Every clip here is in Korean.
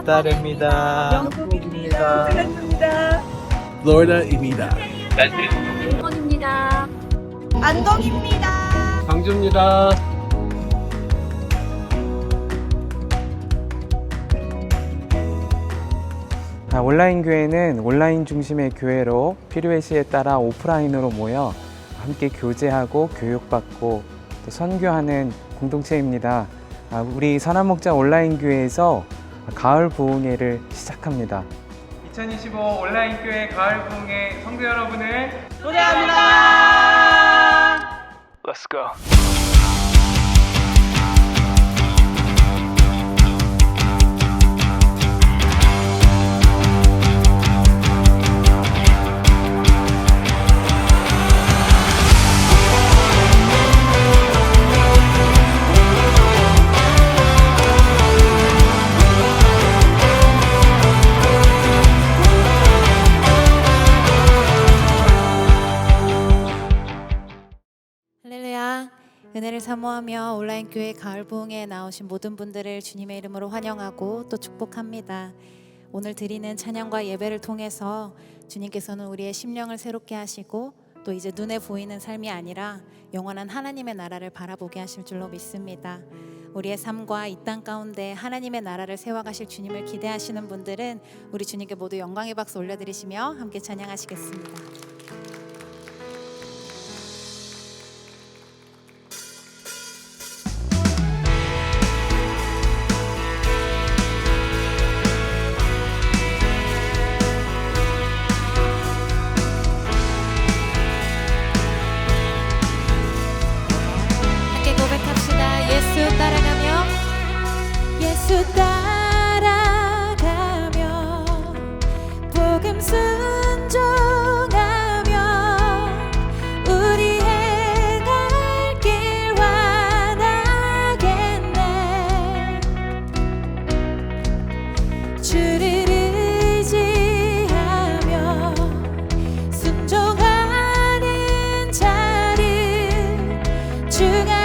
나타르입니다. 영국입니다. 고생하셨습니다. 플로리다입니다. 원입니다. 안동입니다. 광주입니다. 온라인 교회는 온라인 중심의 교회로 필요의 시에 따라 오프라인으로 모여 함께 교제하고 교육받고 또 선교하는 공동체입니다. 우리 선한목자 온라인 교회에서 가을 부흥회를 시작합니다. 2025 온라인 교회 가을 부흥회 성도 여러분을 초대합니다. Let's go. 할렐루야. 은혜를 사모하며 온라인 교회 가을 부흥에 나오신 모든 분들을 주님의 이름으로 환영하고 또 축복합니다. 오늘 드리는 찬양과 예배를 통해서 주님께서는 우리의 심령을 새롭게 하시고 또 이제 눈에 보이는 삶이 아니라 영원한 하나님의 나라를 바라보게 하실 줄로 믿습니다. 우리의 삶과 이 땅 가운데 하나님의 나라를 세워가실 주님을 기대하시는 분들은 우리 주님께 모두 영광의 박수 올려드리시며 함께 찬양하시겠습니다. 예수 따라가며 복음 순종하며 우리 행할 길 완하겠네. 주를 의지하며 순종하는 자를 주가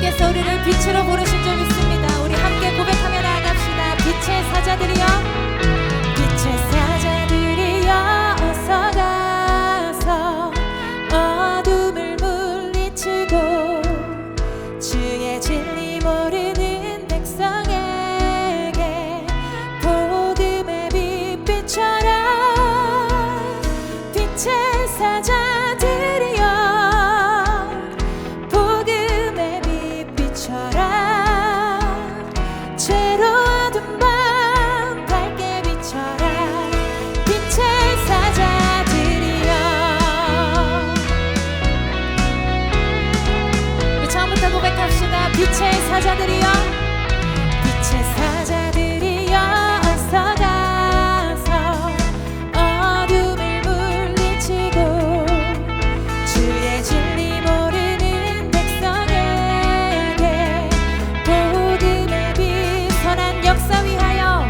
주님께서 우리를 빛으로 부르신 줄 믿습니다. 우리 함께 고백하며 나아갑시다. 빛의 사자들이여, 빛의 사자들이여, 어서 가서 어둠을 물리치고 주의 진리 모르는 백성에게 복음의 빛 비춰라. 빛의 사자들이여, 복음의 빛 비춰라. 죄로 어두운 밤 밝게 비춰라. 빛의 사자들이여. 우리 처음부터 고백합시다. 빛의 사자들이여, 빛의 사자들이여, 어서 가서 어둠을 물리치고 주의 진리 모르는 백성에게 복음의 빛. 선한 역사 위하여,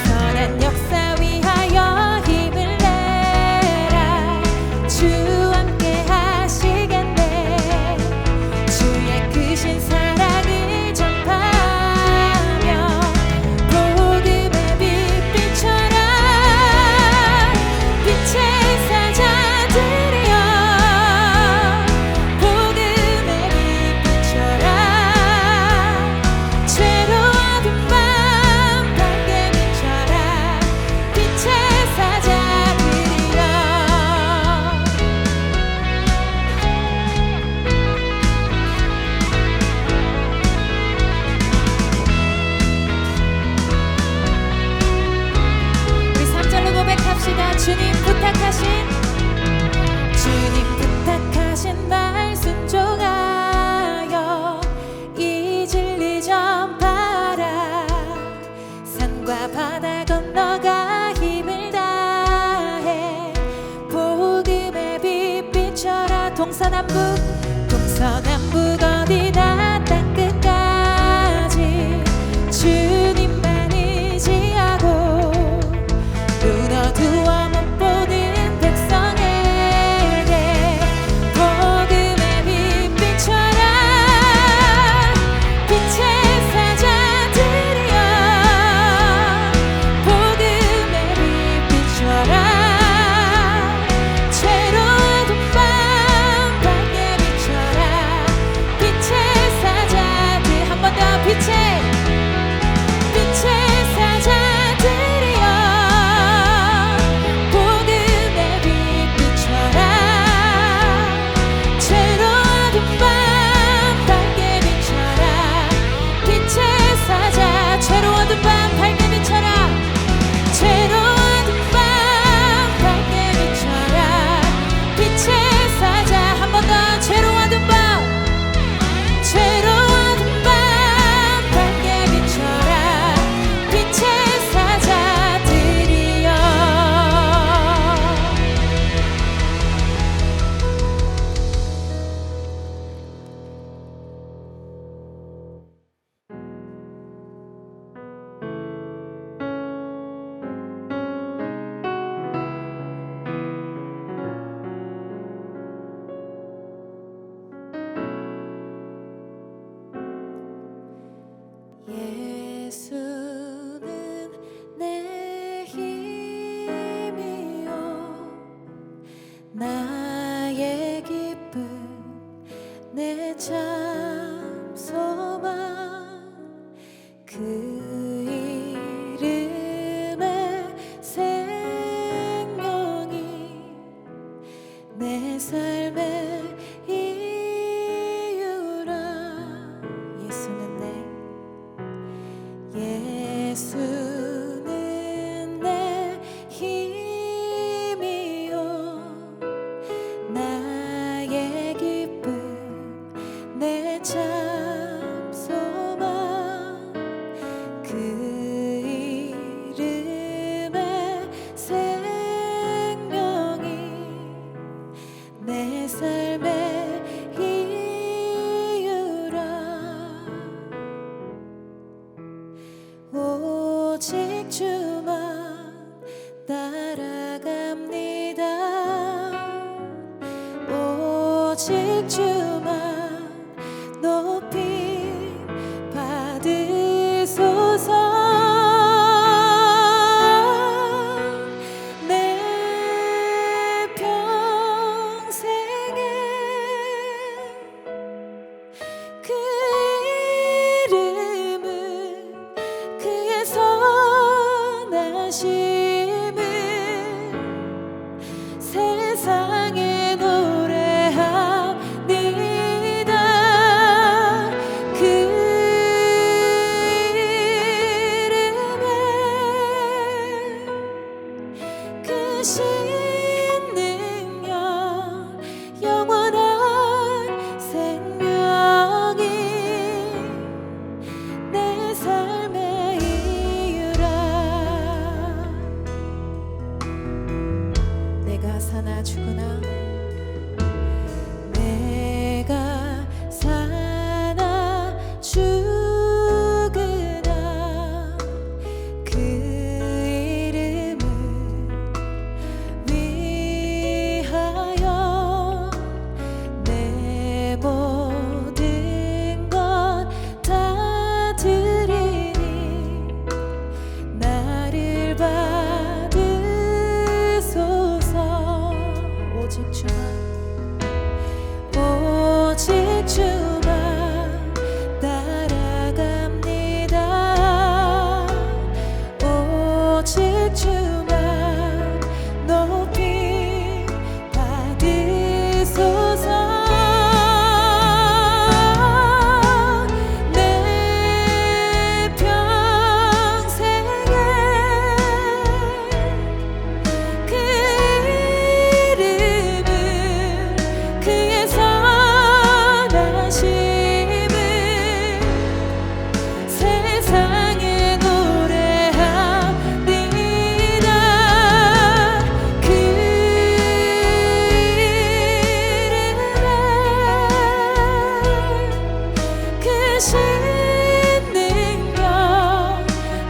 선한 역사 위하여 힘을 내라. 주 함께 하시겠네. 주의 크신 사랑을 전파하며 복음의 빛 비춰라. 빛의 사자들이여, 복음의 빛 비춰라. 죄로 어두운 밤 밝게 비춰라. 빛의 사자들이여. 우리 3절로 고백합시다. 주님 부탁하신 말 순종하여 이 진리 전파라. 산과 바다 건너가 힘을 다해 복음의 빛 비춰라. 동서남북 어디나 땅끝까지 주님만 의지하고 눈 어두워 못 보는 백성에게 복음의 빛 비춰라. 빛의 사자들이여, 복음의 빛 비춰라. 죄로 어두운 밤 밝게 비춰라. 빛의 사자들, 한 번 더. 빛의 사자들이여, 복음의 빛 비춰라. 죄로 어두운 밤 밝게 비춰라. 빛의 사자, 죄로 어두운 밤 밝게 비춰라. 죄로 어두운 밤 밝게 비춰라. 빛의 사자, 한 번 더. 죄로 어두운 밤, 죄로 어두운 밤 밝게 비춰라. 빛의 사자들이여. 예수는 내 힘이요 나의 기쁨, 내 참 소망. 그 이름의 생명이 내 삶의 이유라. 예수는 내 힘이요 나의 기쁨, 내 참 소망. 그 이름의 생명이 내 삶의 이유라. 오직 주만 따라갑니다. 오직 주만 높이 주만 따라갑니다. 오직 주만 높이 받으소서. 내 평생에 그 이름을 그의 선하심을 세상에 노래합니다. 그 이름에 그 신능력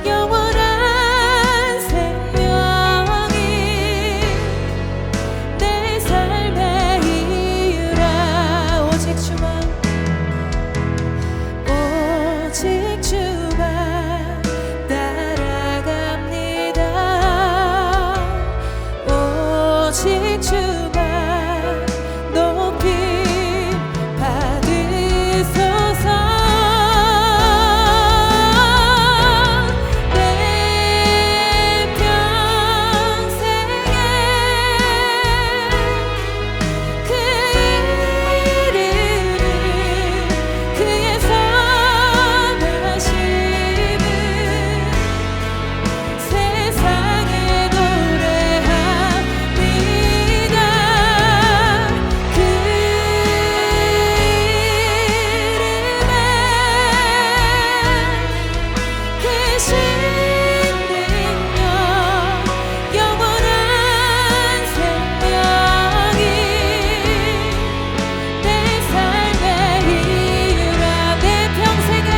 영원한 생명이 내 삶의 이유라. 오직 주만 따라갑니다. 오직 주만 높이 받으소서. 내 평생에 그 이름을 그의 선하심을 세상에 노래합니다. 그 이름에 그 신능력 영원한 생명이 내 삶의 이유라. 내 평생에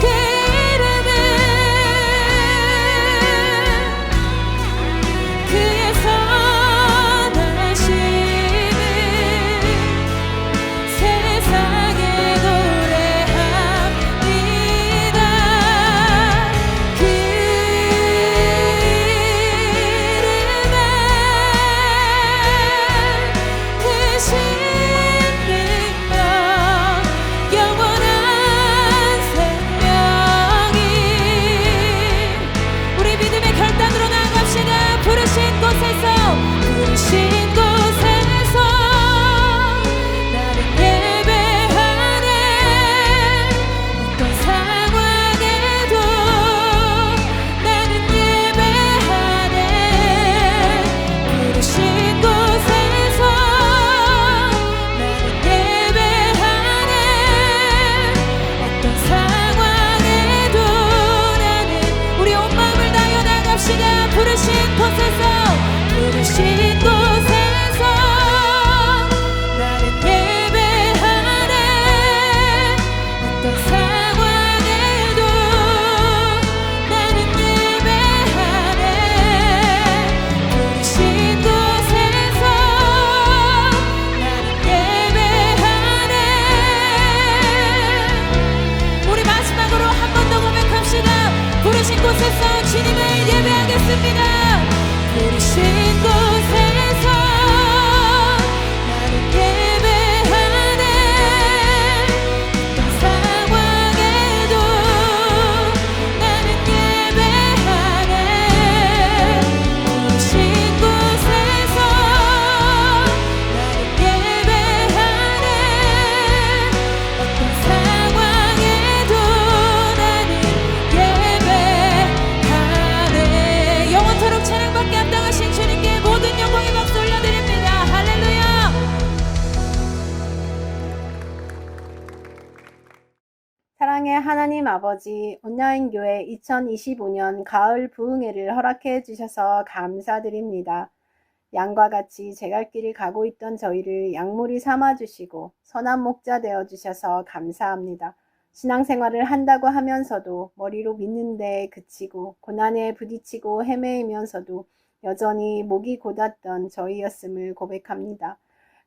그 이름을 그의 선하심을 세상에 노래합니다. 그 이름에 그 신능력 영원한 생명이 우리 믿음의 결단으로 나아갑시다. 부르신 곳에서 나는 예배하네. 어떤 상황에도 나는 예배하네. 부르신 곳에서 나는 예배하네. 어떤 상황에도 나는 우리 온 마음을 다하여 나갑시다. 부르신 곳에서 나는 예배하네. 어떤 상황에도 나는 예배하네. 부르신 곳에서 나는 예배하네. 우리 마지막으로 한 번 더 고백합시다. 부르신 곳에서 주님을 예배하겠습니다. 부르신 곳에서 나는 예배하네. 어떤 상황에도 나는 예배하네. 부르신 곳에서 나는 예배하네. 어떤 상황에도 나는 예배하네. 영원토록 찬양받게 합당하신 주님께 모든 영광의 박수 올려드립니다. 할렐루야. 사랑의 하나님 아버지, 온라인 교회 2025년 가을 부흥회를 허락해 주셔서 감사드립니다. 양과 같이 제갈 길을 가고 있던 저희를 양무리 삼아 주시고 선한 목자 되어 주셔서 감사합니다. 신앙생활을 한다고 하면서도 머리로 믿는 데에 그치고 고난에 부딪히고 헤매이면서도 여전히 목이 곧았던 저희였음을 고백합니다.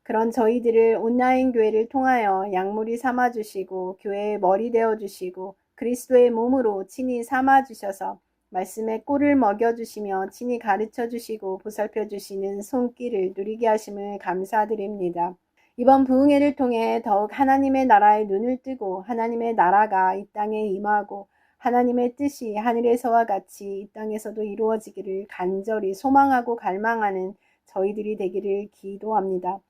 그런 저희들을 온라인 교회를 통하여 양무리 삼아주시고 교회의 머리 되어주시고 그리스도의 몸으로 친히 삼아주셔서 말씀에 꿀을 먹여주시며 친히 가르쳐주시고 보살펴주시는 손길을 누리게 하심을 감사드립니다. 이번 부흥회를 통해 더욱 하나님의 나라에 눈을 뜨고 하나님의 나라가 이 땅에 임하고 하나님의 뜻이 하늘에서와 같이 이 땅에서도 이루어지기를 간절히 소망하고 갈망하는 저희들이 되기를 기도합니다.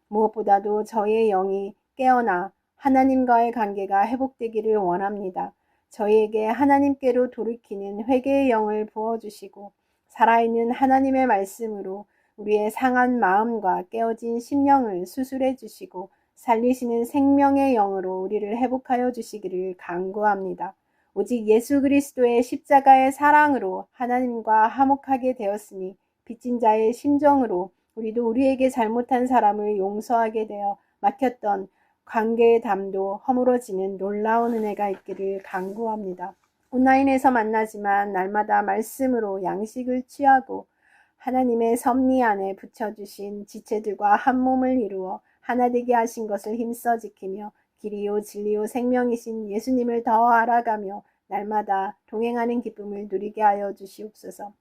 무엇보다도 저희의 영이 깨어나 하나님과의 관계가 회복되기를 원합니다. 저희에게 하나님께로 돌이키는 회개의 영을 부어주시고 살아있는 하나님의 말씀으로 우리의 상한 마음과 깨어진 심령을 수술해 주시고 살리시는 생명의 영으로 우리를 회복하여 주시기를 간구합니다. 오직 예수 그리스도의 십자가의 사랑으로 하나님과 화목하게 되었으니 빚진 자의 심정으로 우리도 우리에게 잘못한 사람을 용서하게 되어 막혔던 관계의 담도 허물어지는 놀라운 은혜가 있기를 간구합니다. 온라인에서 만나지만 날마다 말씀으로 양식을 취하고 하나님의 섭리 안에 붙여주신 지체들과 한 몸을 이루어 하나 되게 하신 것을 힘써 지키며 길이요 진리요 생명이신 예수님을 더 알아가며 날마다 동행하는 기쁨을 누리게 하여 주시옵소서.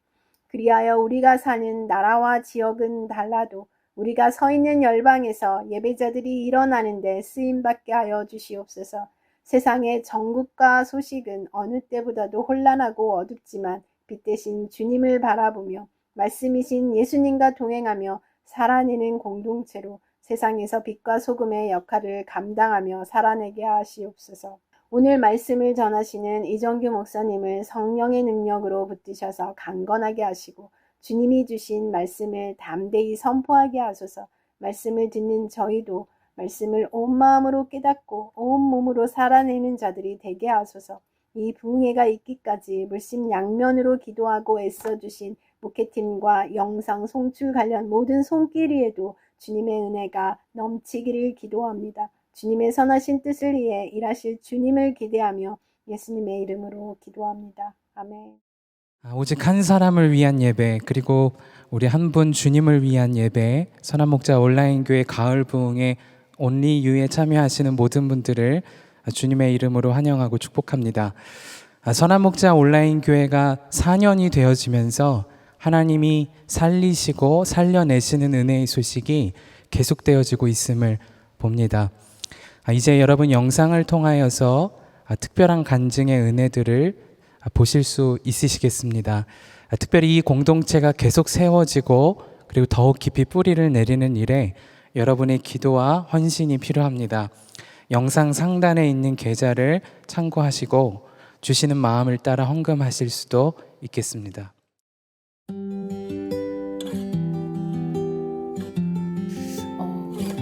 그리하여 우리가 사는 나라와 지역은 달라도 우리가 서 있는 열방에서 예배자들이 일어나는데 쓰임받게 하여 주시옵소서. 세상의 정국과 소식은 어느 때보다도 혼란하고 어둡지만 빛 대신 주님을 바라보며 말씀이신 예수님과 동행하며 살아내는 공동체로 세상에서 빛과 소금의 역할을 감당하며 살아내게 하시옵소서. 오늘 말씀을 전하시는 이정규 목사님을 성령의 능력으로 붙드셔서 강건하게 하시고 주님이 주신 말씀을 담대히 선포하게 하소서. 말씀을 듣는 저희도 말씀을 온 마음으로 깨닫고 온 몸으로 살아내는 자들이 되게 하소서. 이 부흥회가 있기까지 물심양면으로 기도하고 애써주신 목회팀과 영상 송출 관련 모든 손길위에도 주님의 은혜가 넘치기를 기도합니다. 주님의 선하신 뜻을 위해 일하실 주님을 기대하며 예수님의 이름으로 기도합니다. 아멘. 오직 한 사람을 위한 예배, 그리고 우리 한 분 주님을 위한 예배, 선한목자 온라인교회 가을 부흥회 온리 유에 참여하시는 모든 분들을 주님의 이름으로 환영하고 축복합니다. 선한목자 온라인교회가 4년이 되어지면서 하나님이 살리시고 살려내시는 은혜의 소식이 계속되어지고 있음을 봅니다. 이제 여러분 영상을 통하여서 특별한 간증의 은혜들을 보실 수 있으시겠습니다. 특별히 이 공동체가 계속 세워지고 그리고 더욱 깊이 뿌리를 내리는 일에 여러분의 기도와 헌신이 필요합니다. 영상 상단에 있는 계좌를 참고하시고 주시는 마음을 따라 헌금하실 수도 있겠습니다.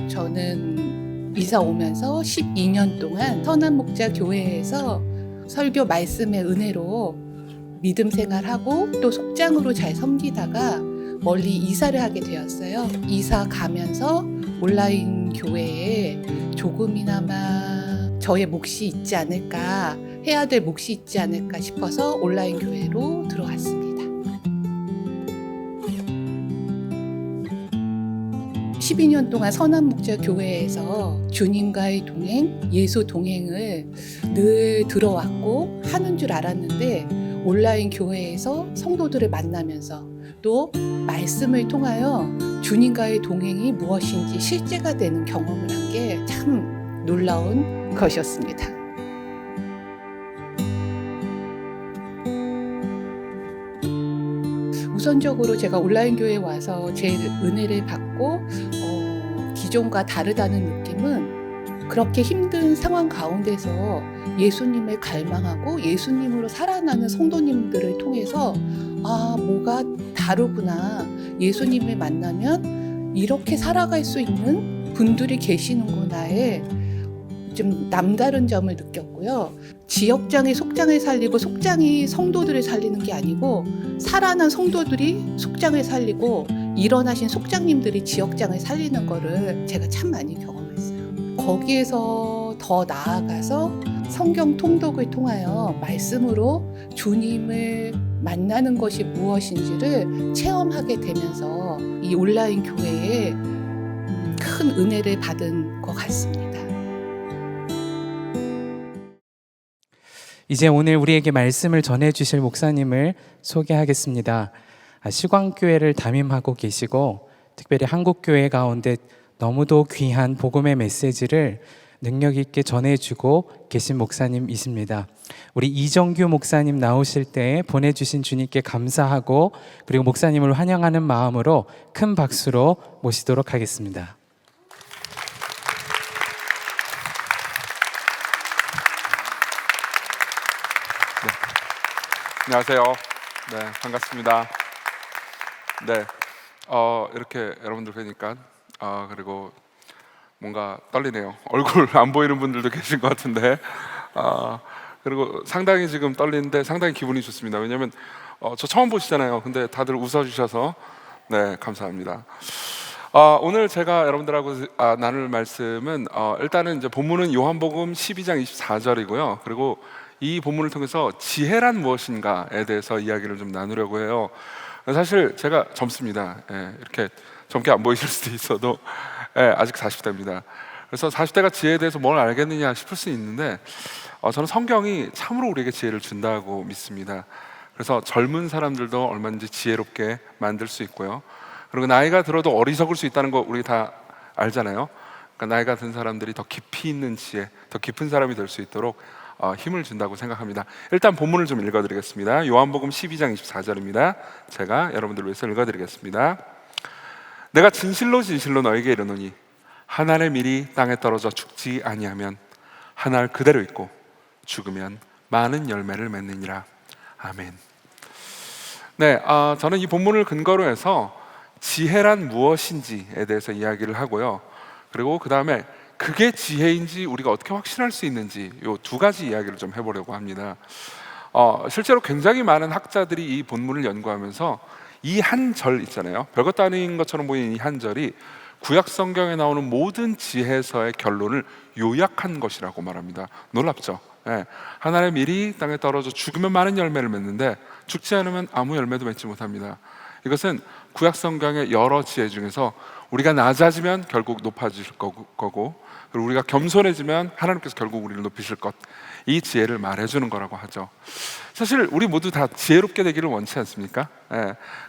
저는 이사 오면서 12년 동안 선한목자 교회에서 설교 말씀의 은혜로 믿음 생활하고 또 속장으로 잘 섬기다가 멀리 이사를 하게 되었어요. 이사 가면서 온라인 교회에 조금이나마 저의 몫이 있지 않을까, 해야 될 몫이 있지 않을까 싶어서 온라인 교회로 들어왔습니다. 12년 동안 선한목자 교회에서 주님과의 동행, 예수 동행을 늘 들어왔고 하는 줄 알았는데 온라인 교회에서 성도들을 만나면서 또 말씀을 통하여 주님과의 동행이 무엇인지 실제가 되는 경험을 한 게 참 놀라운 것이었습니다. 우선적으로 제가 온라인 교회에 와서 제일 은혜를 받고 기존과 다르다는 느낌은 그렇게 힘든 상황 가운데서 예수님을 갈망하고 예수님으로 살아나는 성도님들을 통해서 뭐가 다르구나, 예수님을 만나면 이렇게 살아갈 수 있는 분들이 계시는구나에 좀 남다른 점을 느꼈고요. 지역장이 속장을 살리고 속장이 성도들을 살리는 게 아니고 살아난 성도들이 속장을 살리고 일어나신 속장님들이 지역장을 살리는 거를 제가 참 많이 경험했어요. 거기에서 더 나아가서 성경 통독을 통하여 말씀으로 주님을 만나는 것이 무엇인지를 체험하게 되면서 이 온라인 교회에 큰 은혜를 받은 것 같습니다. 이제 오늘 우리에게 말씀을 전해 주실 목사님을 소개하겠습니다. 시광교회를 담임하고 계시고 특별히 한국교회 가운데 너무도 귀한 복음의 메시지를 능력 있게 전해주고 계신 목사님이십니다. 우리 이정규 목사님 나오실 때 보내주신 주님께 감사하고 그리고 목사님을 환영하는 마음으로 큰 박수로 모시도록 하겠습니다. 안녕하세요. 네, 반갑습니다. 네, 이렇게 여러분들 뵈니까 그리고 뭔가 떨리네요. 얼굴 안 보이는 분들도 계신 것 같은데 그리고 상당히 지금 떨리는데 상당히 기분이 좋습니다. 왜냐하면 저 처음 보시잖아요. 근데 다들 웃어주셔서 네, 감사합니다. 오늘 제가 여러분들하고 나눌 말씀은 일단은 이제 본문은 요한복음 12장 24절이고요. 그리고 이 본문을 통해서 지혜란 무엇인가에 대해서 이야기를 좀 나누려고 해요. 사실 제가 젊습니다. 이렇게 젊게 안 보이실 수도 있어도 아직 40대입니다. 그래서 40대가 지혜에 대해서 뭘 알겠느냐 싶을 수 있는데 저는 성경이 참으로 우리에게 지혜를 준다고 믿습니다. 그래서 젊은 사람들도 얼마든지 지혜롭게 만들 수 있고요. 그리고 나이가 들어도 어리석을 수 있다는 거 우리 다 알잖아요. 그러니까 나이가 든 사람들이 더 깊이 있는 지혜, 더 깊은 사람이 될 수 있도록 힘을 준다고 생각합니다. 일단 본문을 좀 읽어드리겠습니다. 요한복음 12장 24절입니다. 제가 여러분들을 위해서 읽어드리겠습니다. 내가 진실로 진실로 너에게 이르노니 한 알의 밀이 땅에 떨어져 죽지 아니하면 한 알 그대로 있고 죽으면 많은 열매를 맺느니라. 아멘. 네, 저는 이 본문을 근거로 해서 지혜란 무엇인지에 대해서 이야기를 하고요. 그리고 그 다음에 그게 지혜인지 우리가 어떻게 확신할 수 있는지 이 두 가지 이야기를 좀 해보려고 합니다. 실제로 굉장히 많은 학자들이 이 본문을 연구하면서 이 한 절 있잖아요. 별것도 아닌 것처럼 보이는 이 한 절이 구약 성경에 나오는 모든 지혜서의 결론을 요약한 것이라고 말합니다. 놀랍죠? 하나의 밀이 땅에 떨어져 죽으면 많은 열매를 맺는데 죽지 않으면 아무 열매도 맺지 못합니다. 이것은 구약 성경의 여러 지혜 중에서 우리가 낮아지면 결국 높아질 거고 그리고 우리가 겸손해지면 하나님께서 결국 우리를 높이실 것, 이 지혜를 말해주는 거라고 하죠. 사실 우리 모두 다 지혜롭게 되기를 원치 않습니까?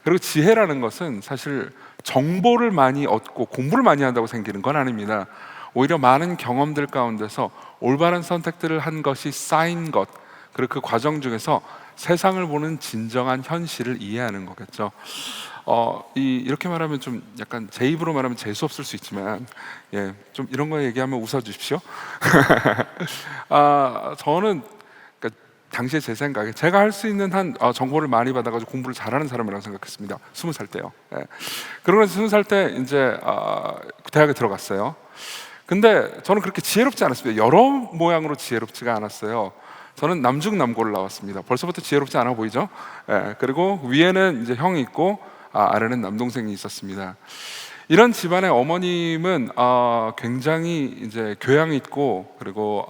그리고 지혜라는 것은 사실 정보를 많이 얻고 공부를 많이 한다고 생기는 건 아닙니다. 오히려 많은 경험들 가운데서 올바른 선택들을 한 것이 쌓인 것, 그리고 그 과정 중에서 세상을 보는 진정한 현실을 이해하는 거겠죠. 이렇게 말하면 좀 약간 제 입으로 말하면 재수 없을 수 있지만 좀 이런 거 얘기하면 웃어주십시오. 저는 그러니까 당시에 제 생각에 제가 할 수 있는 한 정보를 많이 받아가지고 공부를 잘하는 사람이라고 생각했습니다. 20살 때요. 그러고 20살 때 이제 대학에 들어갔어요. 근데 저는 그렇게 지혜롭지 않았습니다. 여러 모양으로 지혜롭지가 않았어요. 저는 남중남고를 나왔습니다. 벌써부터 지혜롭지 않아 보이죠? 그리고 위에는 이제 형이 있고 아래는 남동생이 있었습니다. 이런 집안의 어머님은 굉장히 이제 교양 있고 그리고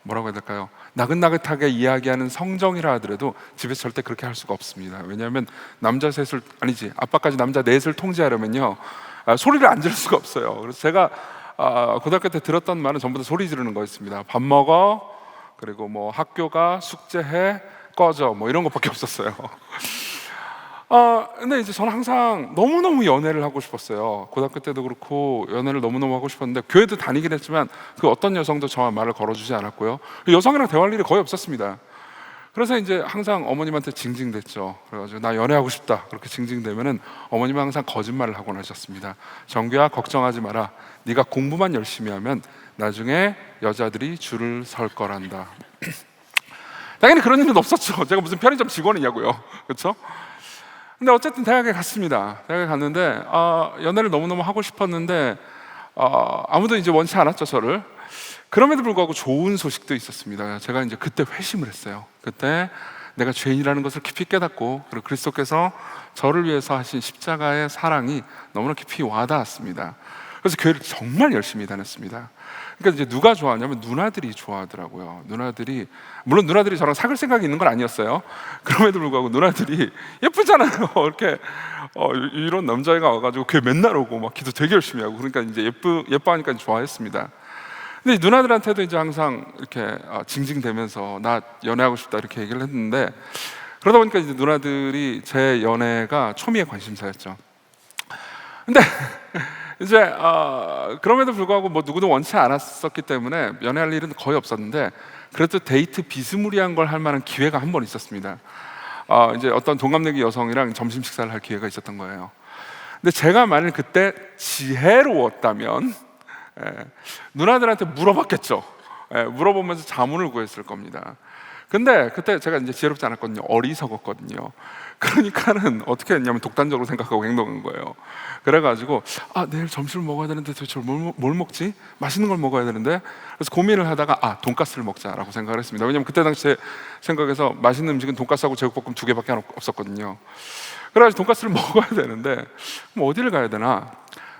뭐라고 해야 될까요? 나긋나긋하게 이야기하는 성정이라 하더라도 집에서 절대 그렇게 할 수가 없습니다. 왜냐하면 남자 셋을 아니지 아빠까지 남자 넷을 통제하려면요 소리를 안 지를 수가 없어요. 그래서 제가 고등학교 때 들었던 말은 전부 다 소리 지르는 거였습니다. 밥 먹어, 그리고 뭐 학교가, 숙제해, 꺼져, 뭐 이런 것밖에 없었어요. 근데 이제 저는 항상 너무너무 연애를 하고 싶었어요. 고등학교 때도 그렇고 연애를 너무너무 하고 싶었는데 교회도 다니긴 했지만 그 어떤 여성도 저와 말을 걸어주지 않았고요. 여성이랑 대화할 일이 거의 없었습니다. 그래서 이제 항상 어머님한테 징징댔죠. 그래가지고 나 연애하고 싶다 그렇게 징징대면은 어머님은 항상 거짓말을 하곤 하셨습니다. 정규야 걱정하지 마라. 네가 공부만 열심히 하면 나중에 여자들이 줄을 설 거란다. 당연히 그런 일은 없었죠. 제가 무슨 편의점 직원이냐고요. 그렇죠? 근데 어쨌든 대학에 갔습니다. 대학에 갔는데 연애를 너무너무 하고 싶었는데 아무도 이제 원치 않았죠, 저를. 그럼에도 불구하고 좋은 소식도 있었습니다. 제가 이제 그때 회심을 했어요. 그때 내가 죄인이라는 것을 깊이 깨닫고 그리고 그리스도께서 저를 위해서 하신 십자가의 사랑이 너무나 깊이 와닿았습니다. 그래서 교회를 정말 열심히 다녔습니다. 그러니까 이제 누가 좋아하냐면 누나들이 좋아하더라고요. 누나들이, 물론 누나들이 저랑 사귈 생각이 있는 건 아니었어요. 그럼에도 불구하고 누나들이 예쁘잖아요. 이렇게 이런 남자애가 와가지고 교회 맨날 오고 막 기도 되게 열심히 하고 그러니까 이제 예뻐하니까 좋아했습니다. 근데 누나들한테도 이제 항상 이렇게 징징대면서 나 연애하고 싶다 이렇게 얘기를 했는데, 그러다 보니까 이제 누나들이 제 연애가 초미의 관심사였죠. 근데 이제 그럼에도 불구하고 뭐 누구도 원치 않았었기 때문에 연애할 일은 거의 없었는데, 그래도 데이트 비스무리한 걸 할 만한 기회가 한 번 있었습니다. 이제 어떤 동갑내기 여성이랑 점심 식사를 할 기회가 있었던 거예요. 근데 제가 만일 그때 지혜로웠다면 누나들한테 물어봤겠죠. 물어보면서 자문을 구했을 겁니다. 근데 그때 제가 이제 지혜롭지 않았거든요. 어리석었거든요. 그러니까는 어떻게 했냐면 독단적으로 생각하고 행동한 거예요. 그래가지고 내일 점심을 먹어야 되는데 도대체 뭘 먹지? 맛있는 걸 먹어야 되는데, 그래서 고민을 하다가 돈가스를 먹자라고 생각을 했습니다. 왜냐면 그때 당시 제 생각에서 맛있는 음식은 돈가스하고 제육볶음 2개밖에 없었거든요. 그래가지고 돈가스를 먹어야 되는데 그럼 어디를 가야 되나?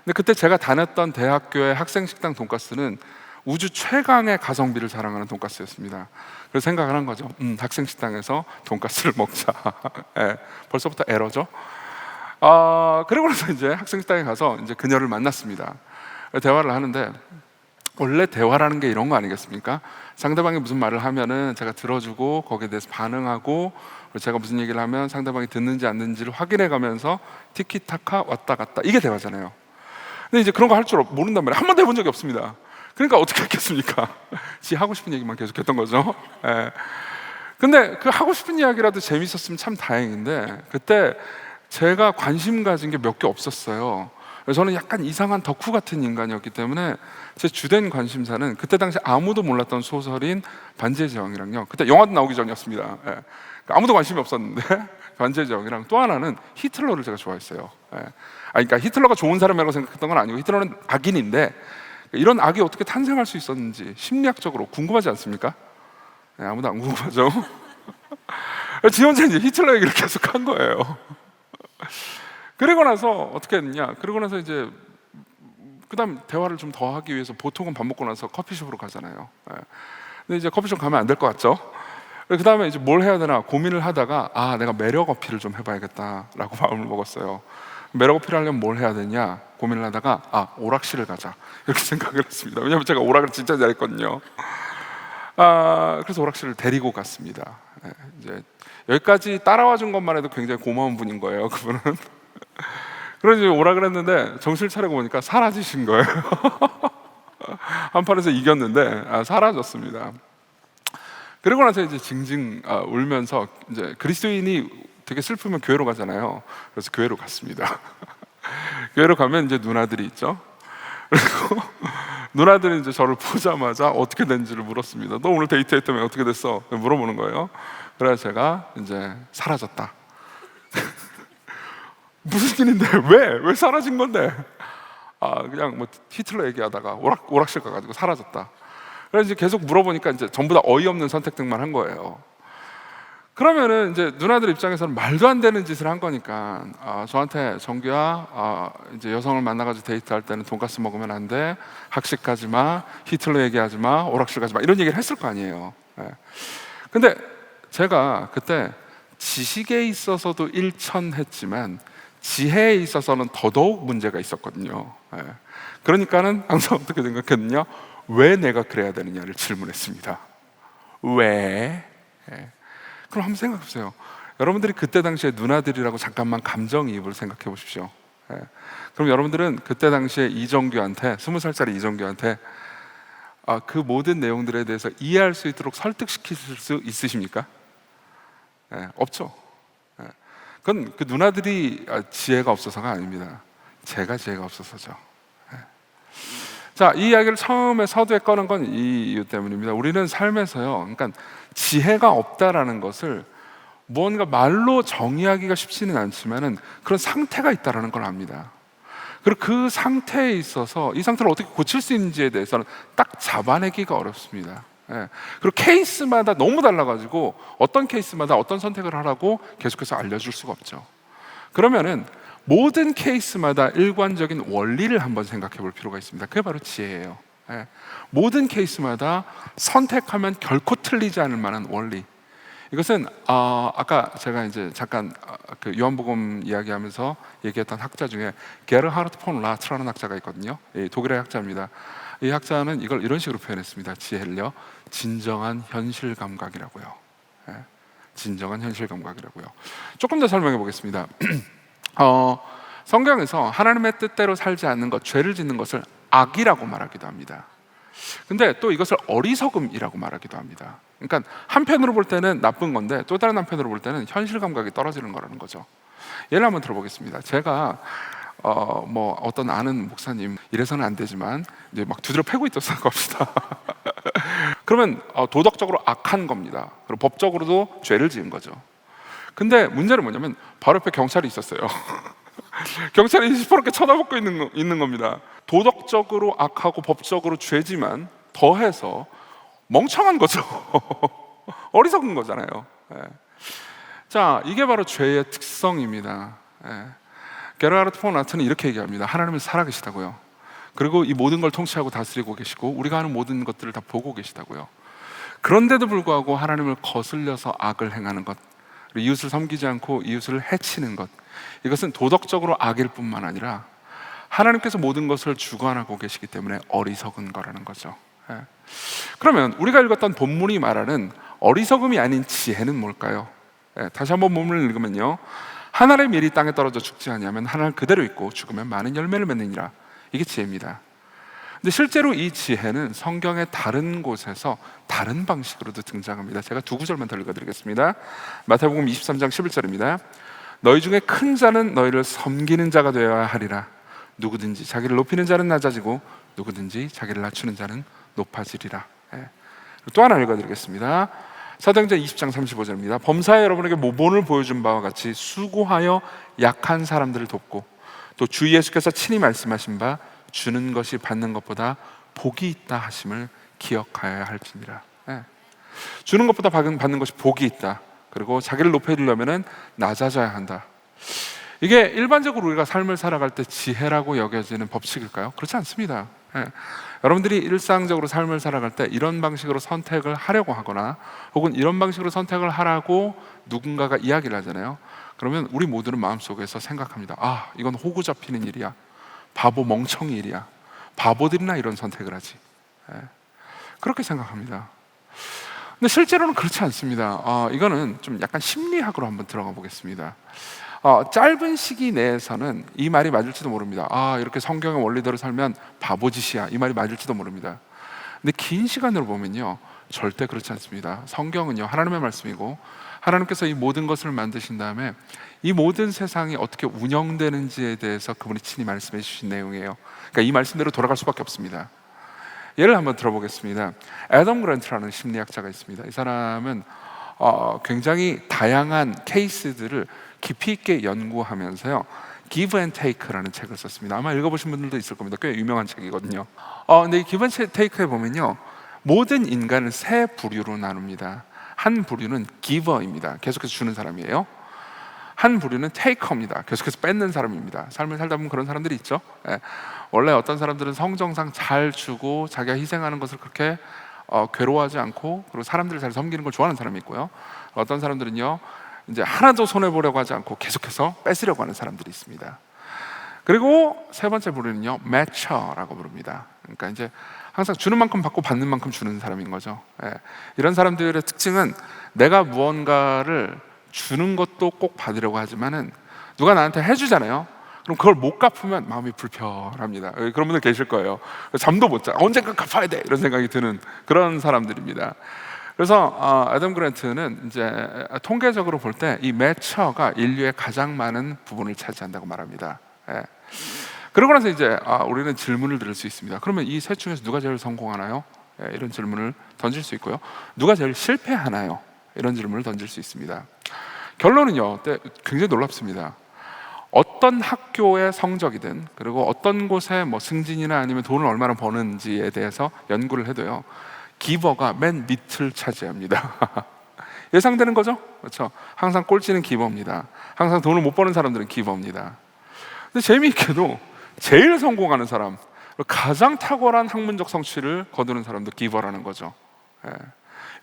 근데 그때 제가 다녔던 대학교의 학생식당 돈가스는 우주 최강의 가성비를 자랑하는 돈가스였습니다. 그래서 생각을 한 거죠. 학생식당에서 돈가스를 먹자. 벌써부터 에러죠. 그리고 나서 이제 학생식당에 가서 이제 그녀를 만났습니다. 대화를 하는데, 원래 대화라는 게 이런 거 아니겠습니까? 상대방이 무슨 말을 하면은 제가 들어주고 거기에 대해서 반응하고, 제가 무슨 얘기를 하면 상대방이 듣는지 안 듣는지를 확인해 가면서 티키타카 왔다 갔다, 이게 대화잖아요. 근데 이제 그런 거 할 줄 모른단 말이에요. 한 번도 해본 적이 없습니다. 그러니까 어떻게 했겠습니까? 지 하고 싶은 얘기만 계속했던 거죠. 근데 그 하고 싶은 이야기라도 재밌었으면 참 다행인데, 그때 제가 관심 가진 게 몇 개 없었어요. 저는 약간 이상한 덕후 같은 인간이었기 때문에 제 주된 관심사는 그때 당시 아무도 몰랐던 소설인 반지의 제왕이랑요. 그때 영화도 나오기 전이었습니다. 아무도 관심이 없었는데 반지의 제왕이랑, 또 하나는 히틀러를 제가 좋아했어요. 그러니까 히틀러가 좋은 사람이라고 생각했던 건 아니고, 히틀러는 악인인데 이런 악이 어떻게 탄생할 수 있었는지 심리학적으로 궁금하지 않습니까? 아무도 안 궁금하죠. 지 혼자 이제 히틀러 얘기를 계속 한 거예요. 그리고 나서 어떻게 했냐? 그리고 나서 이제 그다음 대화를 좀 더 하기 위해서 보통은 밥 먹고 나서 커피숍으로 가잖아요. 근데 이제 커피숍 가면 안 될 것 같죠? 그 다음에 이제 뭘 해야 되나 고민을 하다가 내가 매력 어필을 좀 해봐야겠다라고 마음을 먹었어요. 매력 어필을 하려면 뭘 해야 되냐 고민을 하다가 오락실을 가자 이렇게 생각을 했습니다. 왜냐하면 제가 오락을 진짜 잘했거든요. 그래서 오락실을 데리고 갔습니다. 이제 여기까지 따라와 준 것만 해도 굉장히 고마운 분인 거예요, 그분은. 그래서 이제 오락을 했는데 정신을 차리고 보니까 사라지신 거예요. 한판에서 이겼는데 사라졌습니다. 그리고 나서 이제 징징 울면서, 이제 그리스도인이 되게 슬프면 교회로 가잖아요. 그래서 교회로 갔습니다. 교회로 가면 이제 누나들이 있죠. 그리고 누나들이 이제 저를 보자마자 어떻게 된지를 물었습니다. 너 오늘 데이트했다며 어떻게 됐어? 물어보는 거예요. 그래서 제가 이제 사라졌다. 무슨 일인데 왜 사라진 건데? 그냥 뭐 히틀러 얘기하다가 오락실 가가지고 사라졌다. 그래서 이제 계속 물어보니까 이제 전부 다 어이없는 선택들만 한 거예요. 그러면은 이제 누나들 입장에서는 말도 안 되는 짓을 한 거니까 저한테 정규야 이제 여성을 만나가지고 데이트할 때는 돈가스 먹으면 안 돼, 학식 가지 마, 히틀러 얘기하지 마, 오락실 가지 마, 이런 얘기를 했을 거 아니에요. 근데 제가 그때 지식에 있어서도 일천했지만 지혜에 있어서는 더더욱 문제가 있었거든요. 그러니까는 항상 어떻게 생각했느냐, 왜 내가 그래야 되느냐를 질문했습니다. 왜? 그럼 한번 생각해 보세요. 여러분들이 그때 당시에 누나들이라고 잠깐만 감정이입을 생각해 보십시오. 그럼 여러분들은 그때 당시에 이정규한테, 20살짜리 이정규한테 그 모든 내용들에 대해서 이해할 수 있도록 설득시킬 수 있으십니까? 없죠. 그건 그 누나들이 지혜가 없어서가 아닙니다. 제가 지혜가 없어서죠. 자, 이 이야기를 처음에 서두에 꺼낸 건 이 이유 때문입니다. 우리는 삶에서요, 그러니까 지혜가 없다라는 것을 무언가 말로 정의하기가 쉽지는 않지만은 그런 상태가 있다라는 걸 압니다. 그리고 그 상태에 있어서 이 상태를 어떻게 고칠 수 있는지에 대해서는 딱 잡아내기가 어렵습니다. 그리고 케이스마다 너무 달라가지고 어떤 케이스마다 어떤 선택을 하라고 계속해서 알려줄 수가 없죠. 그러면은 모든 케이스마다 일관적인 원리를 한번 생각해 볼 필요가 있습니다. 그게 바로 지혜예요. 모든 케이스마다 선택하면 결코 틀리지 않을 만한 원리. 이것은 아까 제가 이제 잠깐 그 요한복음 이야기하면서 얘기했던 학자 중에 게르하르트 폰 라트라는 학자가 있거든요. 독일의 학자입니다. 이 학자는 이걸 이런 식으로 표현했습니다. 지혜를요, 진정한 현실 감각이라고요. 예, 진정한 현실 감각이라고요. 조금 더 설명해 보겠습니다. 성경에서 하나님의 뜻대로 살지 않는 것, 죄를 짓는 것을 악이라고 말하기도 합니다. 근데 또 이것을 어리석음이라고 말하기도 합니다. 그러니까 한편으로 볼 때는 나쁜 건데 또 다른 한편으로 볼 때는 현실 감각이 떨어지는 거라는 거죠. 예를 한번 들어보겠습니다. 제가 어떤 아는 목사님, 이래서는 안 되지만 이제 막 두드려 패고 있었다고 합시다. 그러면 도덕적으로 악한 겁니다. 그리고 법적으로도 죄를 지은 거죠. 근데 문제는 뭐냐면 바로 옆에 경찰이 있었어요. 경찰이 시퍼렇게 쳐다보고 있는 겁니다. 도덕적으로 악하고 법적으로 죄지만 더해서 멍청한 거죠. 어리석은 거잖아요. 예. 자, 이게 바로 죄의 특성입니다. 예. 게르하르트 폰 라트는 이렇게 얘기합니다. 하나님은 살아계시다고요. 그리고 이 모든 걸 통치하고 다스리고 계시고 우리가 하는 모든 것들을 다 보고 계시다고요. 그런데도 불구하고 하나님을 거슬려서 악을 행하는 것, 그리고 이웃을 섬기지 않고 이웃을 해치는 것, 이것은 도덕적으로 악일 뿐만 아니라 하나님께서 모든 것을 주관하고 계시기 때문에 어리석은 거라는 거죠. 예. 그러면 우리가 읽었던 본문이 말하는 어리석음이 아닌 지혜는 뭘까요? 예, 다시 한번 본문을 읽으면요, 하늘의 밀이 땅에 떨어져 죽지 아니하면 하늘 그대로 있고 죽으면 많은 열매를 맺느니라. 이게 지혜입니다. 근데 실제로 이 지혜는 성경의 다른 곳에서 다른 방식으로도 등장합니다. 제가 두 구절만 더 읽어드리겠습니다. 마태복음 23장 11절입니다. 너희 중에 큰 자는 너희를 섬기는 자가 되어야 하리라. 누구든지 자기를 높이는 자는 낮아지고 누구든지 자기를 낮추는 자는 높아지리라. 예. 또 하나 읽어드리겠습니다. 사도행전 20장 35절입니다. 범사에 여러분에게 모본을 보여준 바와 같이 수고하여 약한 사람들을 돕고 또 주 예수께서 친히 말씀하신 바 주는 것이 받는 것보다 복이 있다 하심을 기억하여야 할지니라. 예. 주는 것보다 받는 것이 복이 있다. 그리고 자기를 높여주려면 낮아져야 한다. 이게 일반적으로 우리가 삶을 살아갈 때 지혜라고 여겨지는 법칙일까요? 그렇지 않습니다. 예. 여러분들이 일상적으로 삶을 살아갈 때 이런 방식으로 선택을 하려고 하거나 혹은 이런 방식으로 선택을 하라고 누군가가 이야기를 하잖아요. 그러면 우리 모두는 마음속에서 생각합니다. 아, 이건 호구 잡히는 일이야. 바보 멍청이 일이야. 바보들이나 이런 선택을 하지. 예. 그렇게 생각합니다. 근데 실제로는 그렇지 않습니다. 이거는 좀 약간 심리학으로 한번 들어가 보겠습니다. 짧은 시기 내에서는 이 말이 맞을지도 모릅니다. 이렇게 성경의 원리대로 살면 바보짓이야. 이 말이 맞을지도 모릅니다. 근데 긴 시간으로 보면요, 절대 그렇지 않습니다. 성경은요, 하나님의 말씀이고 하나님께서 이 모든 것을 만드신 다음에 이 모든 세상이 어떻게 운영되는지에 대해서 그분이 친히 말씀해 주신 내용이에요. 그러니까 이 말씀대로 돌아갈 수밖에 없습니다. 예를 한번 들어보겠습니다. 애덤 그랜트라는 심리학자가 있습니다. 이 사람은 굉장히 다양한 케이스들을 깊이 있게 연구하면서요, Give and Take라는 책을 썼습니다. 아마 읽어보신 분들도 있을 겁니다. 꽤 유명한 책이거든요. 근데 이 Give and Take에 보면요, 모든 인간을 세 부류로 나눕니다. 한 부류는 giver입니다. 계속해서 주는 사람이에요. 한 부류는 taker입니다. 계속해서 뺏는 사람입니다. 삶을 살다 보면 그런 사람들이 있죠. 예. 원래 어떤 사람들은 성정상 잘 주고 자기가 희생하는 것을 그렇게 괴로워하지 않고 그리고 사람들을 잘 섬기는 걸 좋아하는 사람이 있고요. 어떤 사람들은요, 이제 하나도 손해 보려고 하지 않고 계속해서 뺏으려고 하는 사람들이 있습니다. 그리고 세 번째 부류는요, matcher라고 부릅니다. 그러니까 이제 항상 주는 만큼 받고 받는 만큼 주는 사람인 거죠. 예. 이런 사람들의 특징은 내가 무언가를 주는 것도 꼭 받으려고 하지만은 누가 나한테 해주잖아요. 그럼 그걸 못 갚으면 마음이 불편합니다. 그런 분들 계실 거예요. 잠도 못 자. 언젠가 갚아야 돼. 이런 생각이 드는 그런 사람들입니다. 그래서 애덤 그랜트는 이제 통계적으로 볼 때 이 매처가 인류의 가장 많은 부분을 차지한다고 말합니다. 예. 그러고 나서 이제 우리는 질문을 드릴 수 있습니다. 그러면 이 셋 중에서 누가 제일 성공하나요? 예, 이런 질문을 던질 수 있고요. 누가 제일 실패하나요? 이런 질문을 던질 수 있습니다. 결론은요, 굉장히 놀랍습니다. 어떤 학교의 성적이든 그리고 어떤 곳에 뭐 승진이나 아니면 돈을 얼마나 버는지에 대해서 연구를 해도요, 기버가 맨 밑을 차지합니다. 예상되는 거죠? 그렇죠? 항상 꼴찌는 기버입니다. 항상 돈을 못 버는 사람들은 기버입니다. 근데 재미있게도 제일 성공하는 사람, 가장 탁월한 학문적 성취를 거두는 사람도 기버라는 거죠. 예.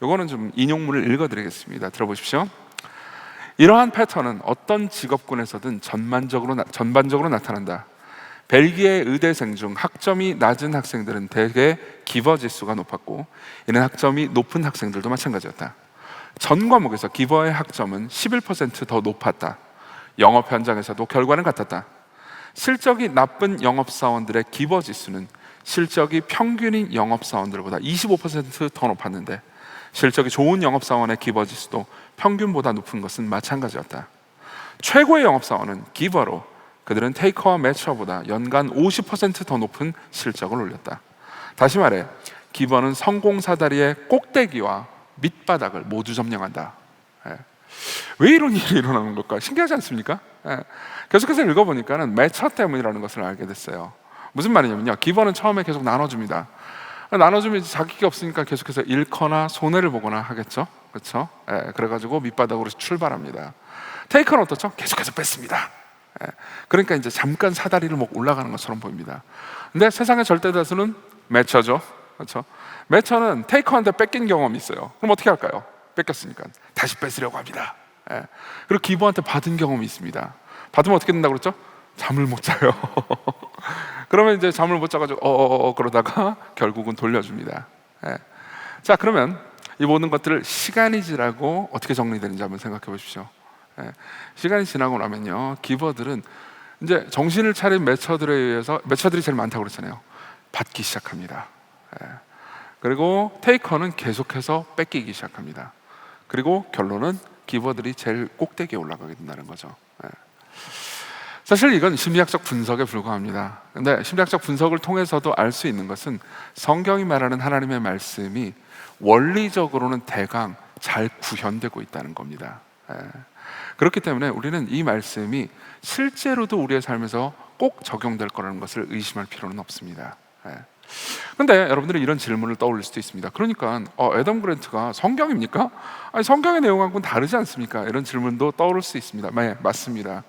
이거는 좀 인용문을 읽어드리겠습니다. 들어보십시오. 이러한 패턴은 어떤 직업군에서든 전반적으로 나타난다. 벨기에 의대생 중 학점이 낮은 학생들은 대개 기버 지수가 높았고, 이는 학점이 높은 학생들도 마찬가지였다. 전 과목에서 기버의 학점은 11% 더 높았다. 영업 현장에서도 결과는 같았다. 실적이 나쁜 영업사원들의 기버 지수는 실적이 평균인 영업사원들보다 25% 더 높았는데, 실적이 좋은 영업사원의 기버 지수도 평균보다 높은 것은 마찬가지였다. 최고의 영업사원은 기버로 그들은 테이커와 매처보다 연간 50% 더 높은 실적을 올렸다. 다시 말해, 기버는 성공 사다리의 꼭대기와 밑바닥을 모두 점령한다. 왜 이런 일이 일어나는 걸까? 신기하지 않습니까? 계속해서 읽어보니까는 매처 때문이라는 것을 알게 됐어요. 무슨 말이냐면요, 기버는 처음에 계속 나눠줍니다. 나눠주면 자기가 없으니까 계속해서 잃거나 손해를 보거나 하겠죠. 그렇죠? 그래가지고 밑바닥으로 출발합니다. 테이커는 어떻죠? 계속해서 뺐습니다. 그러니까 이제 잠깐 사다리를 막 올라가는 것처럼 보입니다. 근데 세상의 절대 다수는 매처죠. 그렇죠? 매처는 테이커한테 뺏긴 경험이 있어요. 그럼 어떻게 할까요? 뺏겼으니까 다시 뺏으려고 합니다. 그리고 기버한테 받은 경험이 있습니다. 받으면 어떻게 된다고 그랬죠? 잠을 못 자요. 그러면 이제 잠을 못 자가지고 그러다가 결국은 돌려줍니다. 자, 그러면 이 모든 것들을 시간이 지나고 어떻게 정리되는지 한번 생각해 보십시오. 시간이 지나고 나면요, 기버들은 이제 정신을 차린 매처들에 의해서, 매처들이 제일 많다고 그랬잖아요. 받기 시작합니다. 그리고 테이커는 계속해서 뺏기기 시작합니다. 그리고 결론은 기버들이 제일 꼭대기에 올라가게 된다는 거죠. 사실 이건 심리학적 분석에 불과합니다. 근데 심리학적 분석을 통해서도 알 수 있는 것은 성경이 말하는 하나님의 말씀이 원리적으로는 대강 잘 구현되고 있다는 겁니다. 그렇기 때문에 우리는 이 말씀이 실제로도 우리의 삶에서 꼭 적용될 거라는 것을 의심할 필요는 없습니다. 근데 여러분들이 이런 질문을 떠올릴 수도 있습니다. 그러니까 애덤 그랜트가 성경입니까? 아니, 성경의 내용하고는 다르지 않습니까? 이런 질문도 떠오를 수 있습니다. 네, 맞습니다.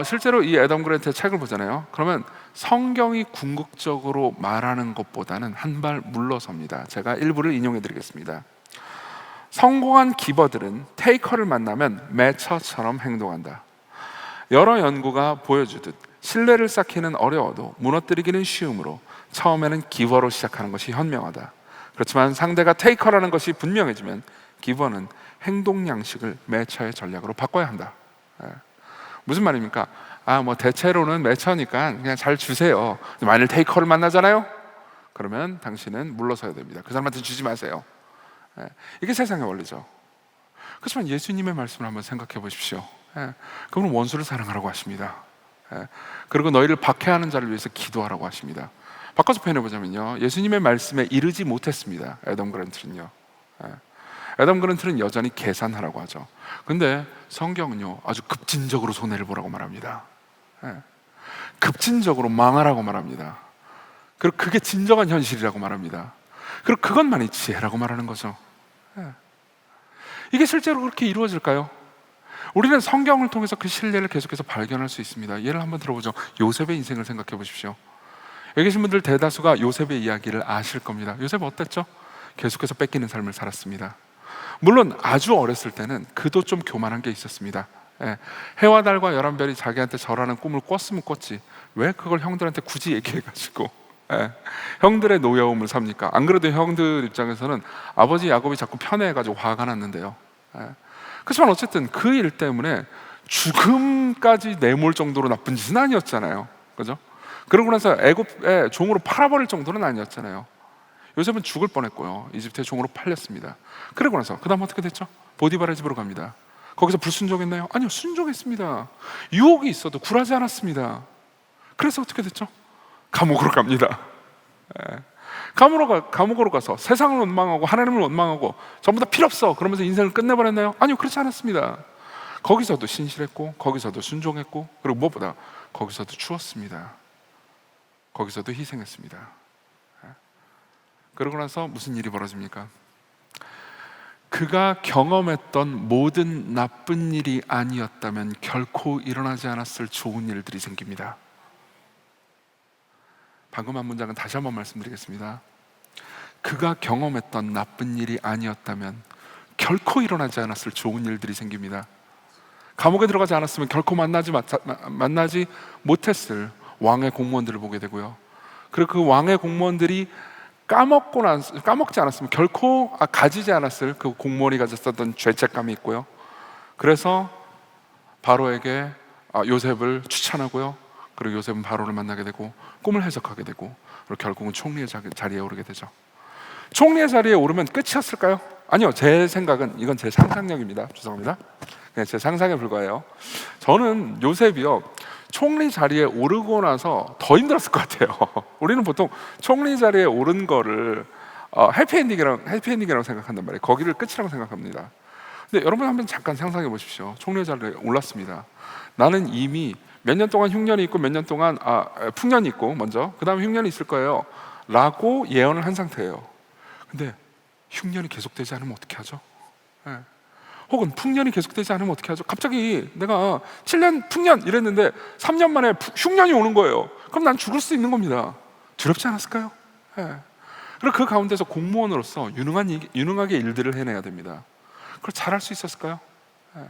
실제로 이 애덤 그랜트의 책을 보잖아요. 그러면 성경이 궁극적으로 말하는 것보다는 한 발 물러섭니다. 제가 일부를 인용해 드리겠습니다. 성공한 기버들은 테이커를 만나면 매처처럼 행동한다. 여러 연구가 보여주듯 신뢰를 쌓기는 어려워도 무너뜨리기는 쉬우므로 처음에는 기버로 시작하는 것이 현명하다. 그렇지만 상대가 테이커라는 것이 분명해지면 기버는 행동 양식을 매처의 전략으로 바꿔야 한다. 무슨 말입니까? 뭐 대체로는 매처니까 그냥 잘 주세요. 만일 테이커를 만나잖아요? 그러면 당신은 물러서야 됩니다. 그 사람한테 주지 마세요. 이게 세상의 원리죠. 그렇지만 예수님의 말씀을 한번 생각해 보십시오. 그분은 원수를 사랑하라고 하십니다. 그리고 너희를 박해하는 자를 위해서 기도하라고 하십니다. 바꿔서 표현해보자면요, 예수님의 말씀에 이르지 못했습니다. 애덤 그랜트는요. 애덤 그랜트는 여전히 계산하라고 하죠. 근데 성경은요, 아주 급진적으로 손해를 보라고 말합니다. 급진적으로 망하라고 말합니다. 그리고 그게 진정한 현실이라고 말합니다. 그리고 그것만이 지혜라고 말하는 거죠. 이게 실제로 그렇게 이루어질까요? 우리는 성경을 통해서 그 신뢰를 계속해서 발견할 수 있습니다. 예를 한번 들어보죠. 요셉의 인생을 생각해 보십시오. 여기 계신 분들 대다수가 요셉의 이야기를 아실 겁니다. 요셉 어땠죠? 계속해서 뺏기는 삶을 살았습니다. 물론 아주 어렸을 때는 그도 좀 교만한 게 있었습니다. 해와 달과 11별이 자기한테 절하는 꿈을 꿨으면 꿨지 왜 그걸 형들한테 굳이 얘기해가지고 형들의 노여움을 삽니까? 안 그래도 형들 입장에서는 아버지 야곱이 자꾸 편애해가지고 화가 났는데요. 그렇지만 어쨌든 그 일 때문에 죽음까지 내몰 정도로 나쁜 짓은 아니었잖아요. 그죠? 그러고 나서 애굽의 종으로 팔아버릴 정도는 아니었잖아요. 요셉은 죽을 뻔했고요. 이집트의 종으로 팔렸습니다. 그러고 나서 그 다음 어떻게 됐죠? 보디발의 집으로 갑니다. 거기서 불순종했나요? 아니요, 순종했습니다. 유혹이 있어도 굴하지 않았습니다. 그래서 어떻게 됐죠? 감옥으로 갑니다. 감옥으로 가서 세상을 원망하고 하나님을 원망하고 전부 다 필요 없어 그러면서 인생을 끝내버렸나요? 아니요, 그렇지 않았습니다. 거기서도 신실했고 거기서도 순종했고 그리고 무엇보다 거기서도 추웠습니다. 거기서도 희생했습니다. 그러고 나서 무슨 일이 벌어집니까? 그가 경험했던 모든 나쁜 일이 아니었다면 결코 일어나지 않았을 좋은 일들이 생깁니다. 방금 한 문장은 다시 한번 말씀드리겠습니다. 그가 경험했던 나쁜 일이 아니었다면 결코 일어나지 않았을 좋은 일들이 생깁니다. 감옥에 들어가지 않았으면 결코 만나지 못했을 왕의 공무원들을 보게 되고요. 그리고 그 왕의 공무원들이 까먹지 않았으면 결코 가지지 않았을 그 공무원이 가졌었던 죄책감이 있고요. 그래서 바로에게 요셉을 추천하고요. 그리고 요셉은 바로를 만나게 되고 꿈을 해석하게 되고 그리고 결국은 총리의 자리에 오르게 되죠. 총리의 자리에 오르면 끝이었을까요? 아니요. 제 생각은 이건 제 상상력입니다. 죄송합니다. 그냥 제 상상에 불과해요. 저는 요셉이요 총리 자리에 오르고 나서 더 힘들었을 것 같아요. 우리는 보통 총리 자리에 오른 거를 해피엔딩이라고 생각한단 말이에요. 거기를 끝이라고 생각합니다. 근데 여러분 한번 잠깐 상상해 보십시오. 총리 자리에 올랐습니다. 나는 이미 몇 년 동안 흉년이 있고 몇 년 동안 풍년이 있고 먼저 그 다음에 흉년이 있을 거예요 라고 예언을 한 상태예요. 근데 흉년이 계속되지 않으면 어떻게 하죠? 네. 혹은 풍년이 계속되지 않으면 어떻게 하죠? 갑자기 내가 7년 풍년 이랬는데 3년 만에 흉년이 오는 거예요. 그럼 난 죽을 수 있는 겁니다. 두렵지 않았을까요? 네. 그리고 그 가운데서 공무원으로서 유능하게 일들을 해내야 됩니다. 그걸 잘할 수 있었을까요? 네.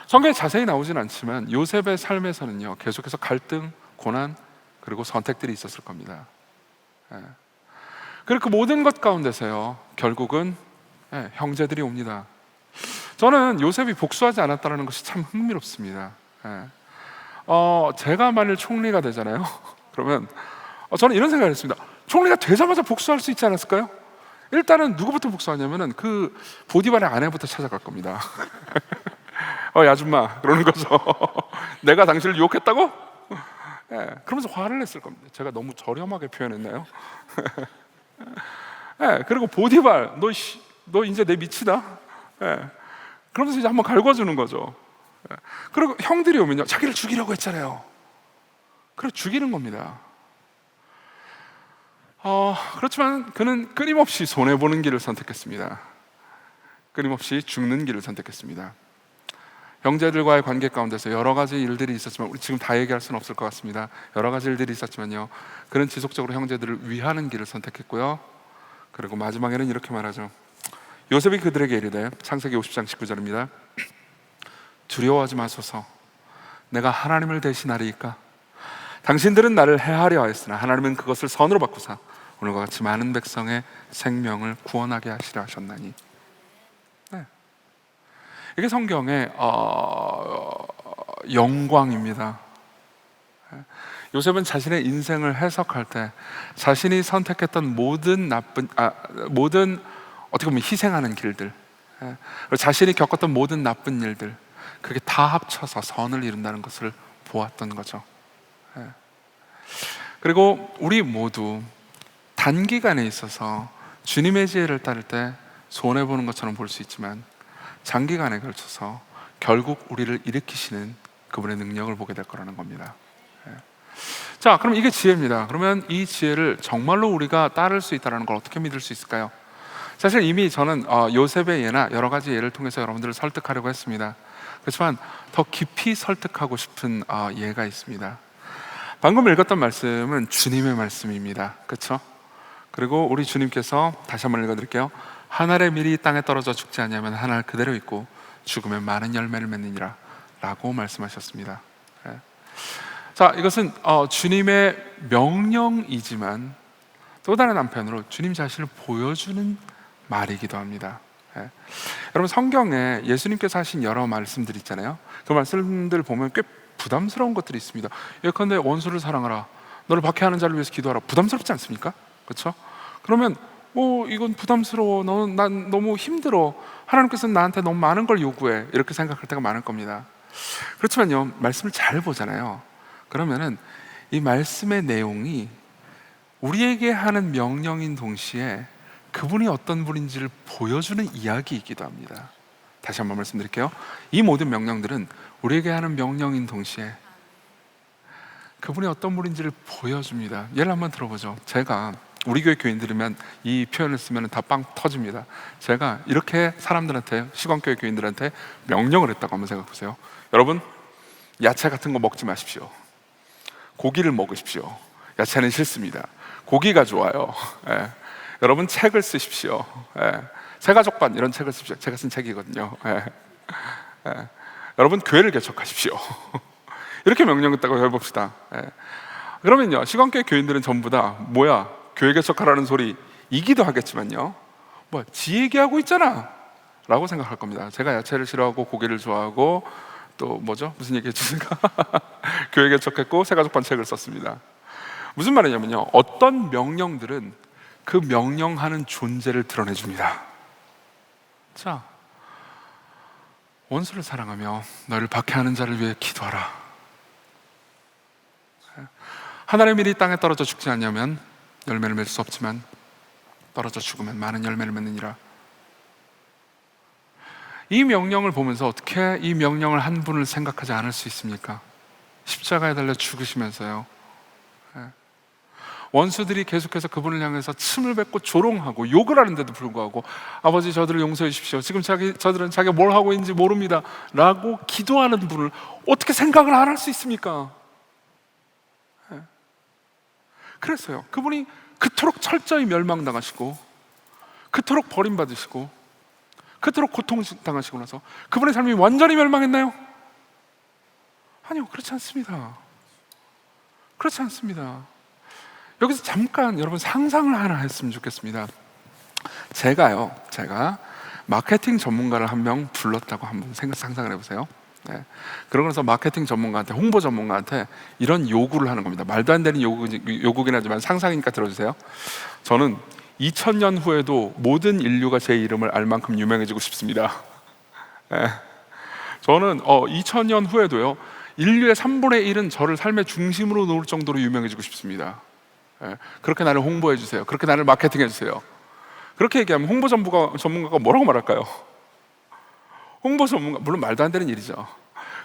성경에 자세히 나오진 않지만 요셉의 삶에서는요 계속해서 갈등, 고난 그리고 선택들이 있었을 겁니다. 네. 그리고 그 모든 것 가운데서요 결국은 형제들이 옵니다. 저는 요셉이 복수하지 않았다는 것이 참 흥미롭습니다. 제가 만일 총리가 되잖아요. 그러면 저는 이런 생각을 했습니다. 총리가 되자마자 복수할 수 있지 않았을까요? 일단은 누구부터 복수하냐면은 그 보디발의 아내부터 찾아갈 겁니다. 이 아줌마 그러는 거죠. 내가 당신을 유혹했다고? 그러면서 화를 냈을 겁니다. 제가 너무 저렴하게 표현했나요? 그리고 보디발 너 이제 내 미치다. 그러면서 이제 한번 갈궈주는 거죠. 그리고 형들이 오면요 자기를 죽이려고 했잖아요. 그래서 죽이는 겁니다. 그렇지만 그는 끊임없이 손해보는 길을 선택했습니다. 끊임없이 죽는 길을 선택했습니다. 형제들과의 관계 가운데서 여러 가지 일들이 있었지만 우리 지금 다 얘기할 수는 없을 것 같습니다. 여러 가지 일들이 있었지만요 그는 지속적으로 형제들을 위하는 길을 선택했고요. 그리고 마지막에는 이렇게 말하죠. 요셉이 그들에게 이르되 창세기 50장 19절입니다. 두려워하지 마소서. 내가 하나님을 대신하리이까. 당신들은 나를 해하려 하였으나 하나님은 그것을 선으로 바꾸사 오늘과 같이 많은 백성의 생명을 구원하게 하시려 하셨나니. 이게 성경의 영광입니다. 요셉은 자신의 인생을 해석할 때 자신이 선택했던 모든 어떻게 보면 희생하는 길들, 자신이 겪었던 모든 나쁜 일들, 그게 다 합쳐서 선을 이룬다는 것을 보았던 거죠. 그리고 우리 모두 단기간에 있어서 주님의 지혜를 따를 때 손해보는 것처럼 볼 수 있지만 장기간에 걸쳐서 결국 우리를 일으키시는 그분의 능력을 보게 될 거라는 겁니다. 자, 그럼 이게 지혜입니다. 그러면 이 지혜를 정말로 우리가 따를 수 있다는 걸 어떻게 믿을 수 있을까요? 사실 이미 저는 요셉의 예나 여러 가지 예를 통해서 여러분들을 설득하려고 했습니다. 그렇지만 더 깊이 설득하고 싶은 예가 있습니다. 방금 읽었던 말씀은 주님의 말씀입니다. 그렇죠? 그리고 우리 주님께서 다시 한번 읽어드릴게요. 한 알의 밀이 땅에 떨어져 죽지 않으면 한 알 그대로 있고 죽으면 많은 열매를 맺느니라 라고 말씀하셨습니다. 자, 이것은 주님의 명령이지만 또 다른 한편으로 주님 자신을 보여주는 말이기도 합니다. 여러분 성경에 예수님께서 하신 여러 말씀들 있잖아요. 그 말씀들 보면 꽤 부담스러운 것들이 있습니다. 예컨대 원수를 사랑하라, 너를 박해하는 자를 위해서 기도하라. 부담스럽지 않습니까? 그렇죠? 그러면 이건 부담스러워, 난 너무 힘들어, 하나님께서는 나한테 너무 많은 걸 요구해, 이렇게 생각할 때가 많을 겁니다. 그렇지만요 말씀을 잘 보잖아요. 그러면은 이 말씀의 내용이 우리에게 하는 명령인 동시에 그분이 어떤 분인지를 보여주는 이야기이기도 합니다. 다시 한번 말씀드릴게요. 이 모든 명령들은 우리에게 하는 명령인 동시에 그분이 어떤 분인지를 보여줍니다. 예를 한번 들어보죠. 제가 우리 교회 교인들이면 이 표현을 쓰면 다 빵 터집니다. 제가 이렇게 사람들한테, 시광교회 교인들한테 명령을 했다고 한번 생각해 보세요. 여러분, 야채 같은 거 먹지 마십시오. 고기를 먹으십시오. 야채는 싫습니다. 고기가 좋아요. 여러분, 책을 쓰십시오. 새가족반 이런 책을 쓰십시오. 제가 쓴 책이거든요. 여러분, 교회를 개척하십시오. 이렇게 명령했다고 해봅시다. 그러면요, 시간교회 교인들은 전부 다 뭐야, 교회 개척하라는 소리 이기도 하겠지만요, 뭐 지 얘기하고 있잖아 라고 생각할 겁니다. 제가 야채를 싫어하고 고기를 좋아하고 또 뭐죠? 무슨 얘기 해주신가? 교회 개척했고 새가족반 책을 썼습니다. 무슨 말이냐면요, 어떤 명령들은 그 명령하는 존재를 드러내줍니다. 자, 원수를 사랑하며 너를 박해하는 자를 위해 기도하라. 하늘의 밀이 땅에 떨어져 죽지 않냐면 열매를 맺을 수 없지만 떨어져 죽으면 많은 열매를 맺느니라. 이 명령을 보면서 어떻게 이 명령을 한 분을 생각하지 않을 수 있습니까? 십자가에 달려 죽으시면서요, 원수들이 계속해서 그분을 향해서 침을 뱉고 조롱하고 욕을 하는데도 불구하고 아버지 저들을 용서해 주십시오, 지금 저들은 자기가 뭘 하고 있는지 모릅니다 라고 기도하는 분을 어떻게 생각을 안 할 수 있습니까? 그랬어요. 그분이 그토록 철저히 멸망당하시고 그토록 버림받으시고 그토록 고통당하시고 나서 그분의 삶이 완전히 멸망했나요? 아니요, 그렇지 않습니다. 그렇지 않습니다. 여기서 잠깐 여러분 상상을 하나 했으면 좋겠습니다. 제가 마케팅 전문가를 한 명 불렀다고 한번 상상을 해보세요. 네. 그러면서 마케팅 전문가한테, 홍보 전문가한테 이런 요구를 하는 겁니다. 말도 안 되는 요구긴 하지만 상상이니까 들어주세요. 저는 2000년 후에도 모든 인류가 제 이름을 알 만큼 유명해지고 싶습니다. 네. 저는 2000년 후에도요, 인류의 3분의 1은 저를 삶의 중심으로 놓을 정도로 유명해지고 싶습니다. 네. 그렇게 나를 홍보해 주세요. 그렇게 나를 마케팅해 주세요. 그렇게 얘기하면 홍보 전문가가 뭐라고 말할까요? 홍보 전문가, 물론 말도 안 되는 일이죠.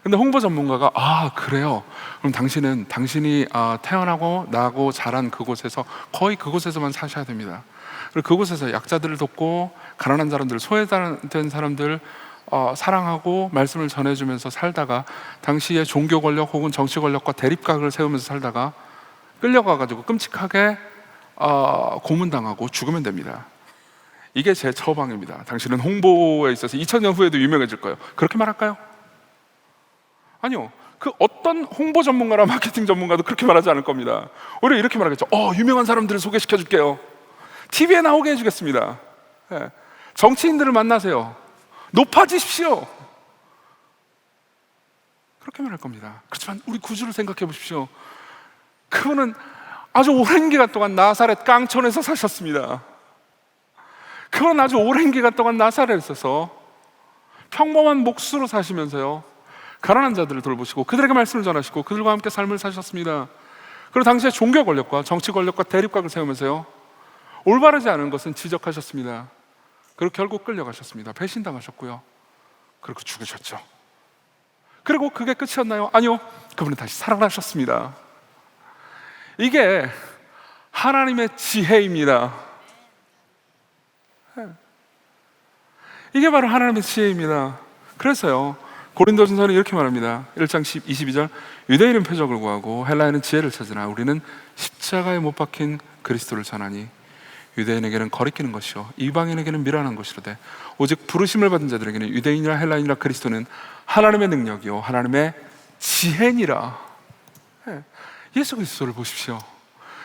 근데 홍보 전문가가 그래요, 그럼 당신이 태어나고 나고 자란 그곳에서 거의 그곳에서만 사셔야 됩니다. 그리고 그곳에서 약자들을 돕고 가난한 사람들, 소외된 사람들 사랑하고 말씀을 전해주면서 살다가 당시의 종교 권력 혹은 정치 권력과 대립각을 세우면서 살다가 끌려가가지고 끔찍하게 고문당하고 죽으면 됩니다. 이게 제 처방입니다. 당신은 홍보에 있어서 2000년 후에도 유명해질 거예요. 그렇게 말할까요? 아니요. 그 어떤 홍보 전문가나 마케팅 전문가도 그렇게 말하지 않을 겁니다. 오히려 이렇게 말하겠죠. 유명한 사람들을 소개시켜 줄게요. TV에 나오게 해주겠습니다. 네. 정치인들을 만나세요. 높아지십시오. 그렇게 말할 겁니다. 그렇지만 우리 구주를 생각해 보십시오. 그분은 아주 오랜 기간 동안 나사렛 깡촌에서 사셨습니다. 그건 아주 오랜 기간 동안 나사렛에서 평범한 몫으로 사시면서요, 가난한 자들을 돌보시고 그들에게 말씀을 전하시고 그들과 함께 삶을 사셨습니다. 그리고 당시에 종교 권력과 정치 권력과 대립각을 세우면서요, 올바르지 않은 것은 지적하셨습니다. 그리고 결국 끌려가셨습니다. 배신당하셨고요, 그리고 죽으셨죠. 그리고 그게 끝이었나요? 아니요, 그분은 다시 살아나셨습니다. 이게 하나님의 지혜입니다. 이게 바로 하나님의 지혜입니다. 그래서요, 고린도전서는 이렇게 말합니다. 1장 22절, 유대인은 표적을 구하고 헬라인은 지혜를 찾으나 우리는 십자가에 못 박힌 그리스도를 전하니 유대인에게는 거리끼는 것이요 이방인에게는 미련한 것이로되 오직 부르심을 받은 자들에게는 유대인이라 헬라인이라 그리스도는 하나님의 능력이요 하나님의 지혜니라. 예수 그리스도를 보십시오.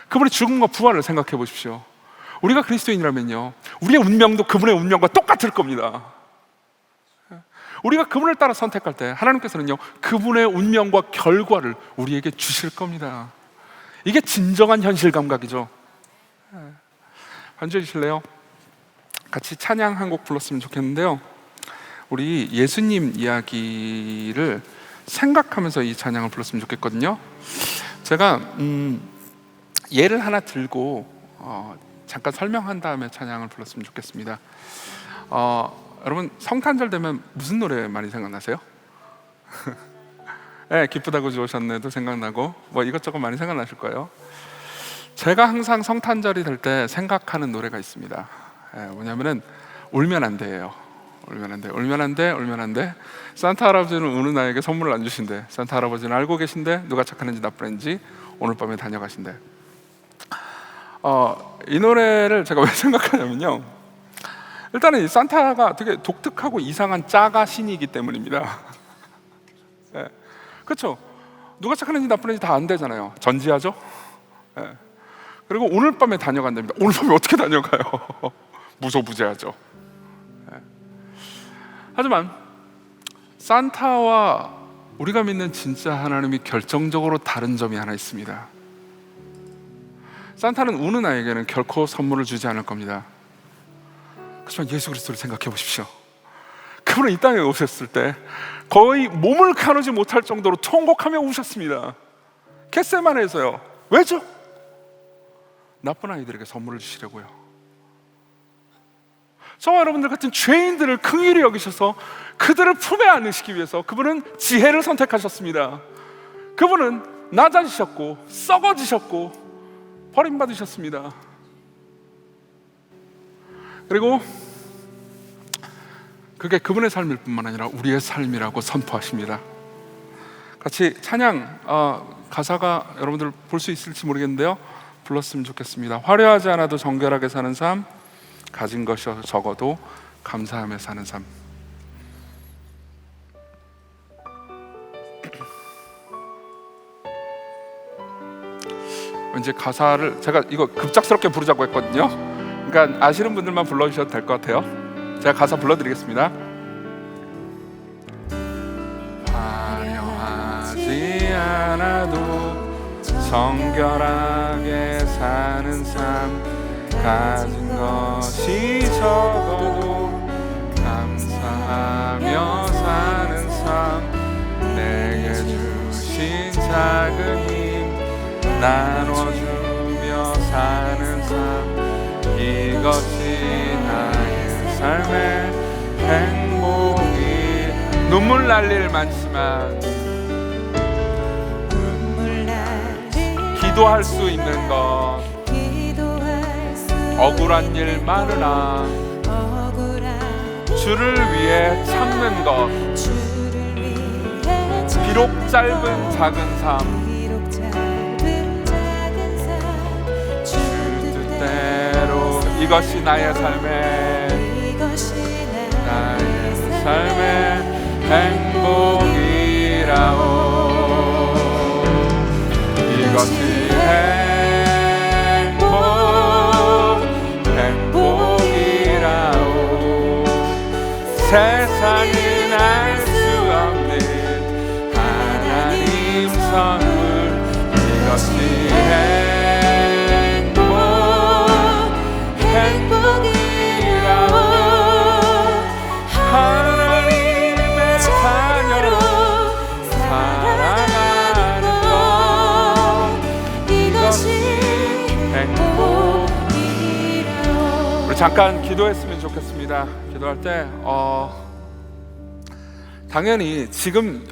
그분의 죽음과 부활을 생각해 보십시오. 우리가 그리스도인이라면요, 우리의 운명도 그분의 운명과 똑같을 겁니다. 우리가 그분을 따라 선택할 때 하나님께서는요, 그분의 운명과 결과를 우리에게 주실 겁니다. 이게 진정한 현실 감각이죠. 반주해 주실래요? 같이 찬양 한 곡 불렀으면 좋겠는데요, 우리 예수님 이야기를 생각하면서 이 찬양을 불렀으면 좋겠거든요. 제가 예를 하나 들고 잠깐 설명한 다음에 찬양을 불렀으면 좋겠습니다. 여러분, 성탄절 되면 무슨 노래 많이 생각나세요? 네, 기쁘다고 주오셨네도 생각나고 뭐 이것저것 많이 생각나실 거예요. 제가 항상 성탄절이 될 때 생각하는 노래가 있습니다. 뭐냐면은 울면 안 돼요. 울면 안 돼, 울면 안 돼, 울면 안 돼. 산타 할아버지는 우는 아이에게 선물을 안 주신대. 산타 할아버지는 알고 계신데 누가 착한지 나쁜지 오늘 밤에 다녀가신대. 이 노래를 제가 왜 생각하냐면요, 일단은 이 산타가 되게 독특하고 이상한 짜가 신이기 때문입니다. 네. 그렇죠. 누가 착한 애인지 나쁜 애인지 다 안 되잖아요. 전지하죠. 예. 그리고 오늘 밤에 다녀간 됩니다. 오늘 밤에 어떻게 다녀가요? 무소부재하죠. 예. 하지만 산타와 우리가 믿는 진짜 하나님이 결정적으로 다른 점이 하나 있습니다. 산타는 우는 아이에게는 결코 선물을 주지 않을 겁니다. 그렇지만 예수 그리스도를 생각해 보십시오. 그분은 이 땅에 오셨을 때 거의 몸을 가누지 못할 정도로 통곡하며 우셨습니다. 겟세마네에서요. 왜죠? 나쁜 아이들에게 선물을 주시려고요. 저와 여러분들 같은 죄인들을 긍휼히 여기셔서 그들을 품에 안으시기 위해서 그분은 지혜를 선택하셨습니다. 그분은 낮아지셨고 썩어지셨고 버림받으셨습니다. 그리고 그게 그분의 삶일 뿐만 아니라 우리의 삶이라고 선포하십니다. 같이 찬양 가사가 여러분들 볼 수 있을지 모르겠는데요, 불렀으면 좋겠습니다. 화려하지 않아도 정결하게 사는 삶, 가진 것이 적어도 감사하며 사는 삶. 이제 가사를 제가 이거 급작스럽게 부르자고 했거든요. 그러니까 아시는 분들만 불러주셔도 될 것 같아요. 제가 가사 불러드리겠습니다. 화려하지 않아도 정결하게 사는 삶, 가진 것이 적어도 감사하며 사는 삶, 내게 주신 작은 힘 나눠주며 사는 삶, 이것이 나의 삶의 행복이. 눈물 날 일 많지만 기도할 수 있는 것, 억울한 일 많으나 주를 위해 참는 것, 비록 짧은 작은 삶, 주 뜻대로 이것이 나의 삶의 행복이라오. 이것이 행복이라오. 세상은 알 수 없는 하나님 선물, 이것이 행복이라오. 하나님의 자녀로 살아가는 것, 이것이 행복이라오. 우리 잠깐 기도했으면 좋겠습니다. 기도할 때 당연히 지금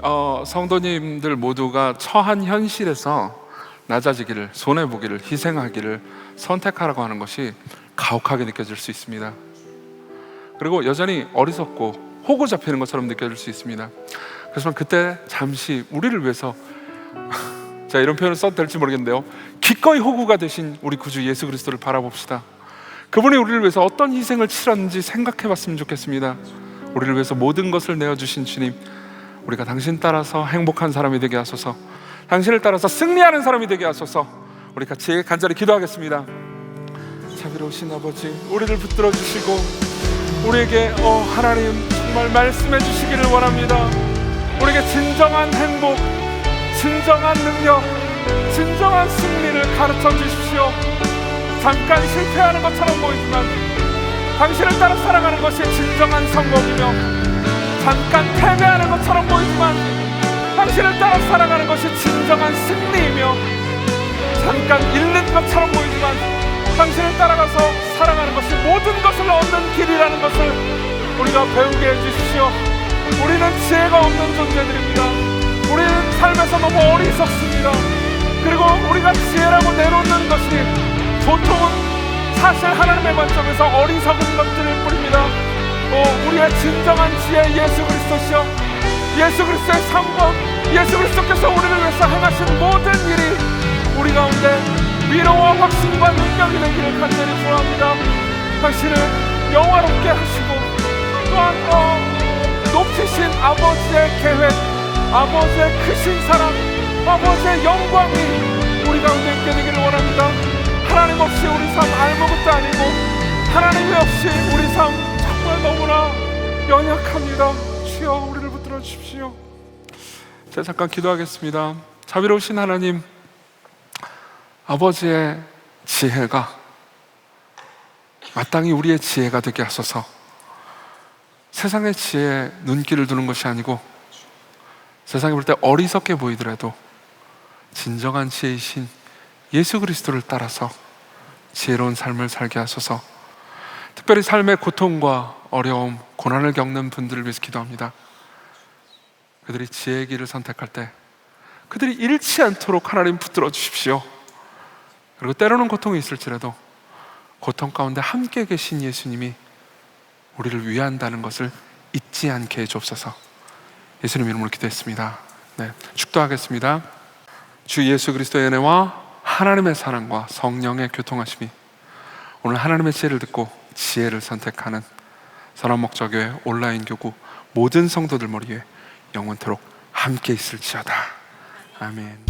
성도님들 모두가 처한 현실에서 낮아지기를, 손해보기를, 희생하기를 선택하라고 하는 것이 가혹하게 느껴질 수 있습니다. 그리고 여전히 어리석고 호구 잡히는 것처럼 느껴질 수 있습니다. 그래서 그때 잠시 우리를 위해서 제가 이런 표현을 써도 될지 모르겠는데요, 기꺼이 호구가 되신 우리 구주 예수 그리스도를 바라봅시다. 그분이 우리를 위해서 어떤 희생을 치렀는지 생각해 봤으면 좋겠습니다. 우리를 위해서 모든 것을 내어주신 주님, 우리가 당신 따라서 행복한 사람이 되게 하소서, 당신을 따라서 승리하는 사람이 되게 하소서. 우리 같이 간절히 기도하겠습니다. 자비로우신 아버지, 우리를 붙들어 주시고 우리에게 하나님 정말 말씀해 주시기를 원합니다. 우리에게 진정한 행복, 진정한 능력, 진정한 승리를 가르쳐 주십시오. 잠깐 실패하는 것처럼 보이지만 당신을 따라 살아가는 것이 진정한 성공이며, 잠깐 패배하는 것처럼 보이지만 당신을 따라 살아가는 것이 진정한 승리이며, 잠깐 잃는 것처럼 보이지만 당신을 따라가서 살아가는 것이 모든 것을 얻는 길이라는 것을 우리가 배우게 해주십시오. 우리는 지혜가 없는 존재들입니다. 우리는 삶에서 너무 어리석습니다. 그리고 우리가 지혜라고 내놓는 것이 보통은 사실 하나님의 관점에서 어리석은 것들일 뿐입니다. 우리의 진정한 지혜 예수 그리스도시여, 예수 그리스도의 상권, 예수 그리스도께서 우리를 위해서 행하신 모든 일이 우리 가운데 위로와 확신과 능력이 되기를 간절히 소원합니다. 당신을 영화롭게 하시고 또한 높이신 아버지의 계획, 아버지의 크신 사랑, 아버지의 영광이 우리 가운데 있게 되기를 원합니다. 하나님 없이 우리 삶 아무것도 아니고 하나님이 없이 우리 삶 정말 너무나 연약합니다. 주여 우리를 붙들어 주십시오. 제가 잠깐 기도하겠습니다. 자비로우신 하나님, 아버지의 지혜가 마땅히 우리의 지혜가 되게 하소서. 세상의 지혜에 눈길을 두는 것이 아니고 세상에 볼 때 어리석게 보이더라도 진정한 지혜이신 예수 그리스도를 따라서 지혜로운 삶을 살게 하소서. 특별히 삶의 고통과 어려움, 고난을 겪는 분들을 위해서 기도합니다. 그들이 지혜의 길을 선택할 때 그들이 잃지 않도록 하나님 붙들어 주십시오. 그리고 때로는 고통이 있을지라도 고통 가운데 함께 계신 예수님이 우리를 위한다는 것을 잊지 않게 해주옵소서. 예수님 이름으로 기도했습니다. 네, 축도하겠습니다. 주 예수 그리스도의 은혜와 하나님의 사랑과 성령의 교통하심이 오늘 하나님의 지혜를 듣고 지혜를 선택하는 선한목자교회 온라인 교구 모든 성도들 머리에 영원토록 함께 있을지어다. 아멘.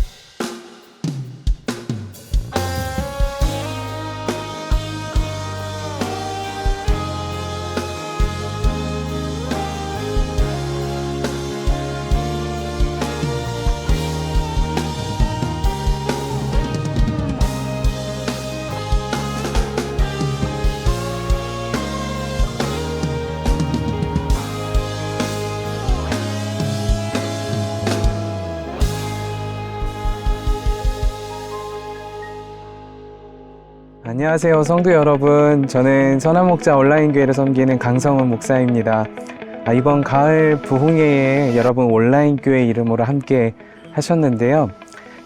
안녕하세요, 성도 여러분. 저는 선한목자 온라인교회를 섬기는 강성훈 목사입니다. 이번 가을 부흥회에 여러분 온라인교회 이름으로 함께 하셨는데요.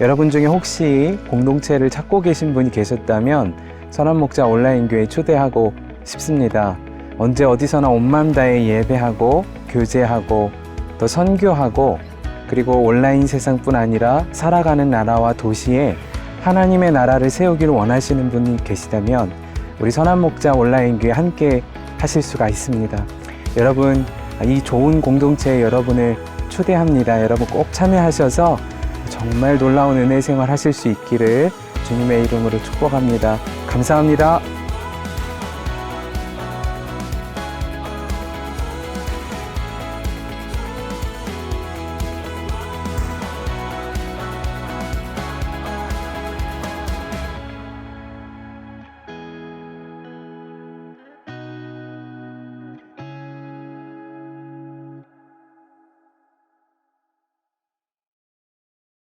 여러분 중에 혹시 공동체를 찾고 계신 분이 계셨다면 선한목자 온라인교회에 초대하고 싶습니다. 언제 어디서나 온 마음 다해 예배하고 교제하고 또 선교하고 그리고 온라인 세상뿐 아니라 살아가는 나라와 도시에 하나님의 나라를 세우기를 원하시는 분이 계시다면 우리 선한목자 온라인교회 함께 하실 수가 있습니다. 여러분, 이 좋은 공동체에 여러분을 초대합니다. 여러분 꼭 참여하셔서 정말 놀라운 은혜 생활 하실 수 있기를 주님의 이름으로 축복합니다. 감사합니다.